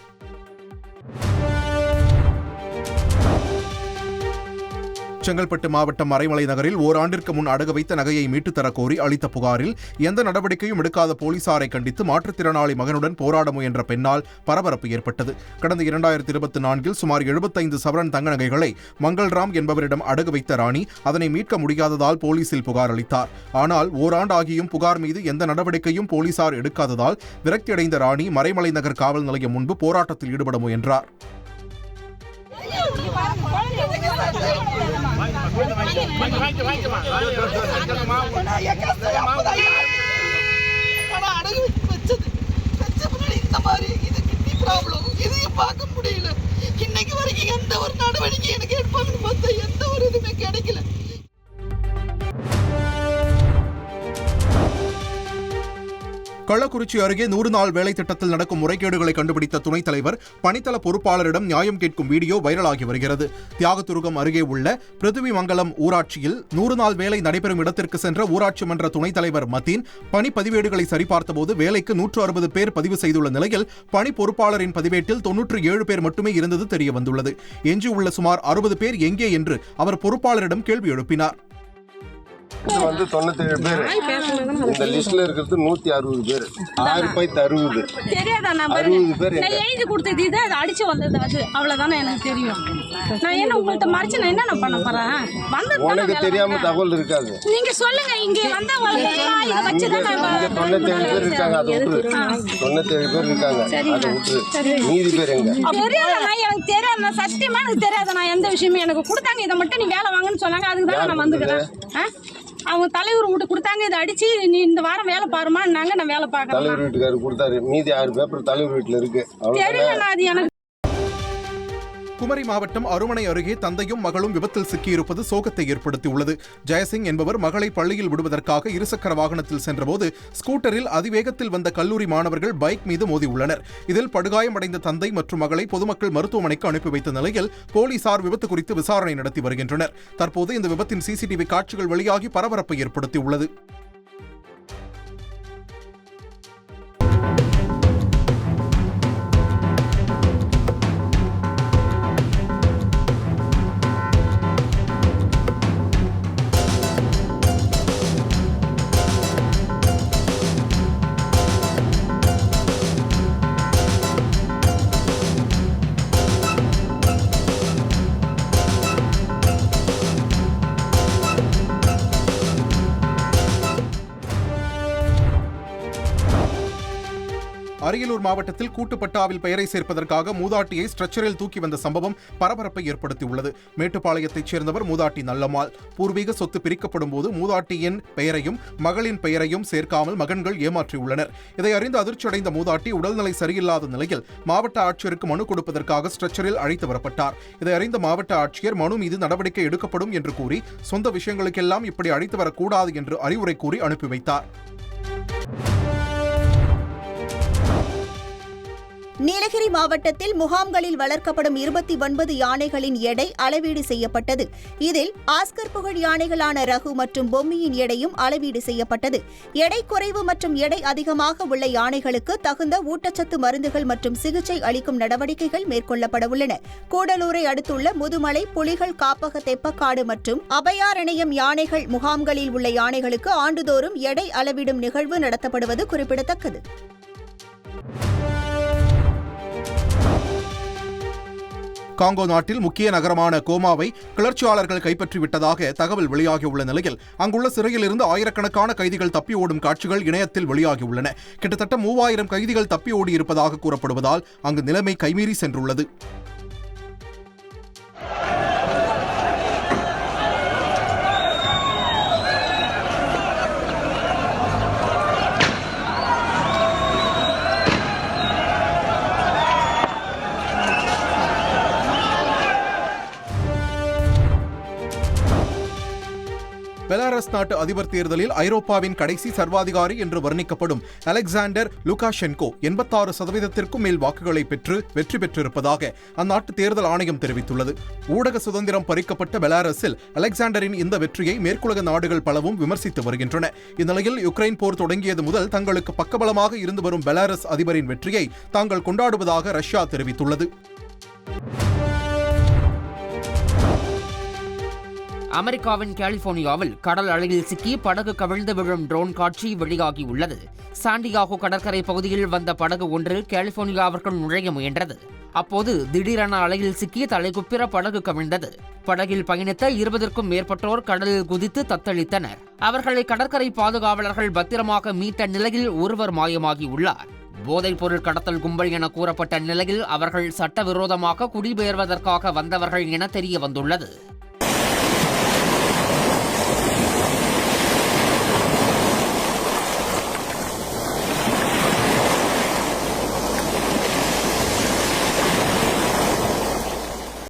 செங்கல்பட்டு மாவட்டம் மறைமலை நகரில் ஓராண்டிற்கு முன் அடகு வைத்த நகையை மீட்டுத் தரக் கோரி அளித்த புகாரில் எந்த நடவடிக்கையும் எடுக்காத போலீசாரை கண்டித்து மாற்றுத்திறனாளி மகனுடன் போராட முயன்ற பெண்ணால் பரபரப்பு ஏற்பட்டது. கடந்த 2024 சுமார் 75 சவரன் தங்க நகைகளை மங்கள்ராம் என்பவரிடம் அடகு வைத்த ராணி அதனை மீட்க முடியாததால் போலீசில் புகார் அளித்தார். ஆனால் ஓராண்டு ஆகியும் புகார் மீது எந்த நடவடிக்கையும் போலீசார் எடுக்காததால் விரக்தியடைந்த ராணி மறைமலை நகர் காவல் நிலையம் முன்பு போராட்டத்தில் ஈடுபட முயன்றார். பார்க்க முடியல. இன்னைக்கு வரைக்கும் எந்த ஒரு நடவடிக்கை எனக்கு எடுப்பாங்கன்னு பார்த்தா எந்த ஒரு இதுவுமே கிடைக்கல. கள்ளக்குறிச்சி அருகே 100 நாள் வேலை திட்டத்தில் நடக்கும் முறைகேடுகளை கண்டுபிடித்த துணைத் தலைவர் பணித்தள பொறுப்பாளரிடம் நியாயம் கேட்கும் வீடியோ வைரலாகி வருகிறது. தியாகதுருகம் அருகே உள்ள பிருத்திவிமங்கலம் ஊராட்சியில் 100 நாள் வேலை நடைபெறும் இடத்திற்கு சென்ற ஊராட்சி மன்ற துணைத் தலைவர் மதீன் பணி பதிவேடுகளை சரிபார்த்தபோது வேலைக்கு 160 பேர் பதிவு செய்துள்ள நிலையில் பணி பொறுப்பாளரின் பதிவேட்டில் 97 பேர் மட்டுமே இருந்தது தெரியவந்துள்ளது. எஞ்சியுள்ள சுமார் 60 பேர் எங்கே என்று அவர் பொறுப்பாளரிடம் கேள்வி எழுப்பினார். 97 பேர் இந்த லிஸ்ட்ல இருக்கிறது 160 பேர் 60 தெரியாதா நம்பர் 60 பேர் நான் எழுதி கொடுத்தது இது அது அடிச்சு வந்தது அது அவ்வளவுதானே எனக்கு தெரியும். நான் என்ன உங்கள்ட்ட மறைச்சு நான் என்ன பண்ண போறேன்? வந்தது உனக்கு தெரியாம தகவல் இருக்காது. நீங்க சொல்லுங்க இங்க வந்தா இத வச்சு தான் 97 பேர் இருக்காங்க. அது விட்டு 97 பேர் இருக்காங்க. அது விட்டு மீதி பேர் எங்க? தெரியாத நான் எனக்கு தெரியாது. நான் சத்தியமா எனக்கு தெரியாது. நான் எந்த விஷயமே எனக்கு கொடுத்தாங்க இதை மட்டும் நீ வேலை வாங்கன்னு சொன்னாங்க. அதுக்கு தான் நான் வந்துக்கிறேன். அவங்க தலைவர் வீட்டு கொடுத்தாங்க இதை அடிச்சு நீ இந்த வாரம் வேலை பாருமா நாங்க நான் வேலை பார்க்கறேன். தலைவர் வீட்டுக்காரர் கொடுத்தாரு. மீதி 6 பேப்பர் தலைவர் வீட்டுல இருக்கு. அது எனக்கு. குமரி மாவட்டம் அருமனை அருகே தந்தையும் மகளும் விபத்தில் சிக்கியிருப்பது சோகத்தை ஏற்படுத்தியுள்ளது. ஜெயசிங் என்பவர் மகளை பள்ளியில் விடுவதற்காக இருசக்கர வாகனத்தில் சென்றபோது ஸ்கூட்டரில் அதிவேகத்தில் வந்த கல்லூரி மாணவர்கள் பைக் மீது மோதியுள்ளனர். இதில் படுகாயமடைந்த தந்தை மற்றும் மகளை பொதுமக்கள் மருத்துவமனைக்கு அனுப்பி வைத்த நிலையில் போலீசார் விபத்து குறித்து விசாரணை நடத்தி வருகின்றனர். தற்போது இந்த விபத்தின் CCTV காட்சிகள் வெளியாகி பரபரப்பை ஏற்படுத்தியுள்ளது. அரியலூர் மாவட்டத்தில் கூட்டுப்பட்டாவில் பெயரை சேர்ப்பதற்காக மூதாட்டியை ஸ்ட்ரெச்சரில் தூக்கி வந்த சம்பவம் பரபரப்பை ஏற்படுத்தியுள்ளது. மேட்டுப்பாளையத்தைச் சேர்ந்தவர் மூதாட்டி நல்லம்மாள். பூர்வீக சொத்து பிரிக்கப்படும் போது மூதாட்டியின் பெயரையும் மகளின் பெயரையும் சேர்க்காமல் மகன்கள் ஏமாற்றியுள்ளனர். இதை அறிந்து அதிர்ச்சியடைந்த மூதாட்டி உடல்நிலை சரியில்லாத நிலையில் மாவட்ட ஆட்சியருக்கு மனு கொடுப்பதற்காக ஸ்ட்ரெச்சரில் அழைத்து வரப்பட்டார். இதை அறிந்த மாவட்ட ஆட்சியர் மனு மீது நடவடிக்கை எடுக்கப்படும் என்று கூறி சொந்த விஷயங்களுக்கெல்லாம் இப்படி அழைத்து வரக்கூடாது என்று அறிவுரை கூறி அனுப்பி வைத்தார். நீலகிரி மாவட்டத்தில் முகாம்களில் வளர்க்கப்படும் 29 யானைகளின் எடை அளவீடு செய்யப்பட்டது. இதில் ஆஸ்கர் புகழ் யானைகளான ரகு மற்றும் பொம்மியின் எடையும் அளவீடு செய்யப்பட்டது. எடை குறைவு மற்றும் எடை அதிகமாக உள்ள யானைகளுக்கு தகுந்த ஊட்டச்சத்து மருந்துகள் மற்றும் சிகிச்சை அளிக்கும் நடவடிக்கைகள் மேற்கொள்ளப்பட உள்ளன. கூடலூரை அடுத்துள்ள முதுமலை புலிகள் காப்பக தெப்பக்காடு மற்றும் அபயாரண்யம் யானைகள் முகாம்களில் உள்ள யானைகளுக்கு ஆண்டுதோறும் எடை அளவிடும் நிகழ்வு நடத்தப்படுவது குறிப்பிடத்தக்கது. காங்கோ நாட்டில் முக்கிய நகரமான கோமாவை கிளர்ச்சியாளர்கள் கைப்பற்றிவிட்டதாக தகவல் வெளியாகியுள்ள நிலையில் அங்குள்ள சிறையில் இருந்து ஆயிரக்கணக்கான கைதிகள் தப்பி ஓடும் காட்சிகள் இணையத்தில் வெளியாகியுள்ளன. கிட்டத்தட்ட 3000 கைதிகள் தப்பி ஓடியிருப்பதாக கூறப்படுவதால் அங்கு நிலைமை கைமீறி சென்றுள்ளது. பெலாரஸ் நாட்டு அதிபர் தேர்தலில் ஐரோப்பாவின் கடைசி சர்வாதிகாரி என்று வர்ணிக்கப்படும் அலெக்சாண்டர் லுகாஷென்கோ 86% மேல் வாக்குகளை பெற்று வெற்றி பெற்றிருப்பதாக அந்நாட்டு தேர்தல் ஆணையம் தெரிவித்துள்ளது. ஊடக சுதந்திரம் பறிக்கப்பட்ட பெலாரஸில் அலெக்சாண்டரின் இந்த வெற்றியை மேற்குலக நாடுகள் பலவும் விமர்சித்து வருகின்றன. இந்நிலையில் யுக்ரைன் போர் தொடங்கியது முதல் தங்களுக்கு பக்கபலமாக இருந்து வரும் பெலாரஸ் அதிபரின் வெற்றியை தாங்கள் கொண்டாடுவதாக ரஷ்யா தெரிவித்துள்ளது. அமெரிக்காவின் கலிபோர்னியாவில் கடல் அலையில் சிக்கி படகு கவிழ்ந்து விழும் ட்ரோன் காட்சி வெளியாகியுள்ளது. சாண்டியாகோ கடற்கரை பகுதியில் வந்த படகு ஒன்று கலிபோர்னியாவிற்குள் நுழைய முயன்றது. அப்போது திடீரென அலையில் சிக்கி தலைகுப்பிர படகு கவிழ்ந்தது. படகில் பயணித்த 20க்கும் மேற்பட்டோர் கடலில் குதித்து தத்தளித்தனர். அவர்களை கடற்கரை பாதுகாவலர்கள் பத்திரமாக மீட்ட நிலையில் ஒருவர் மாயமாகியுள்ளார். போதைப்பொருள் கடத்தல் கும்பல் என கூறப்பட்ட நிலையில் அவர்கள் சட்டவிரோதமாக குடிபெயர்வதற்காக வந்தவர்கள் என தெரிய வந்துள்ளது.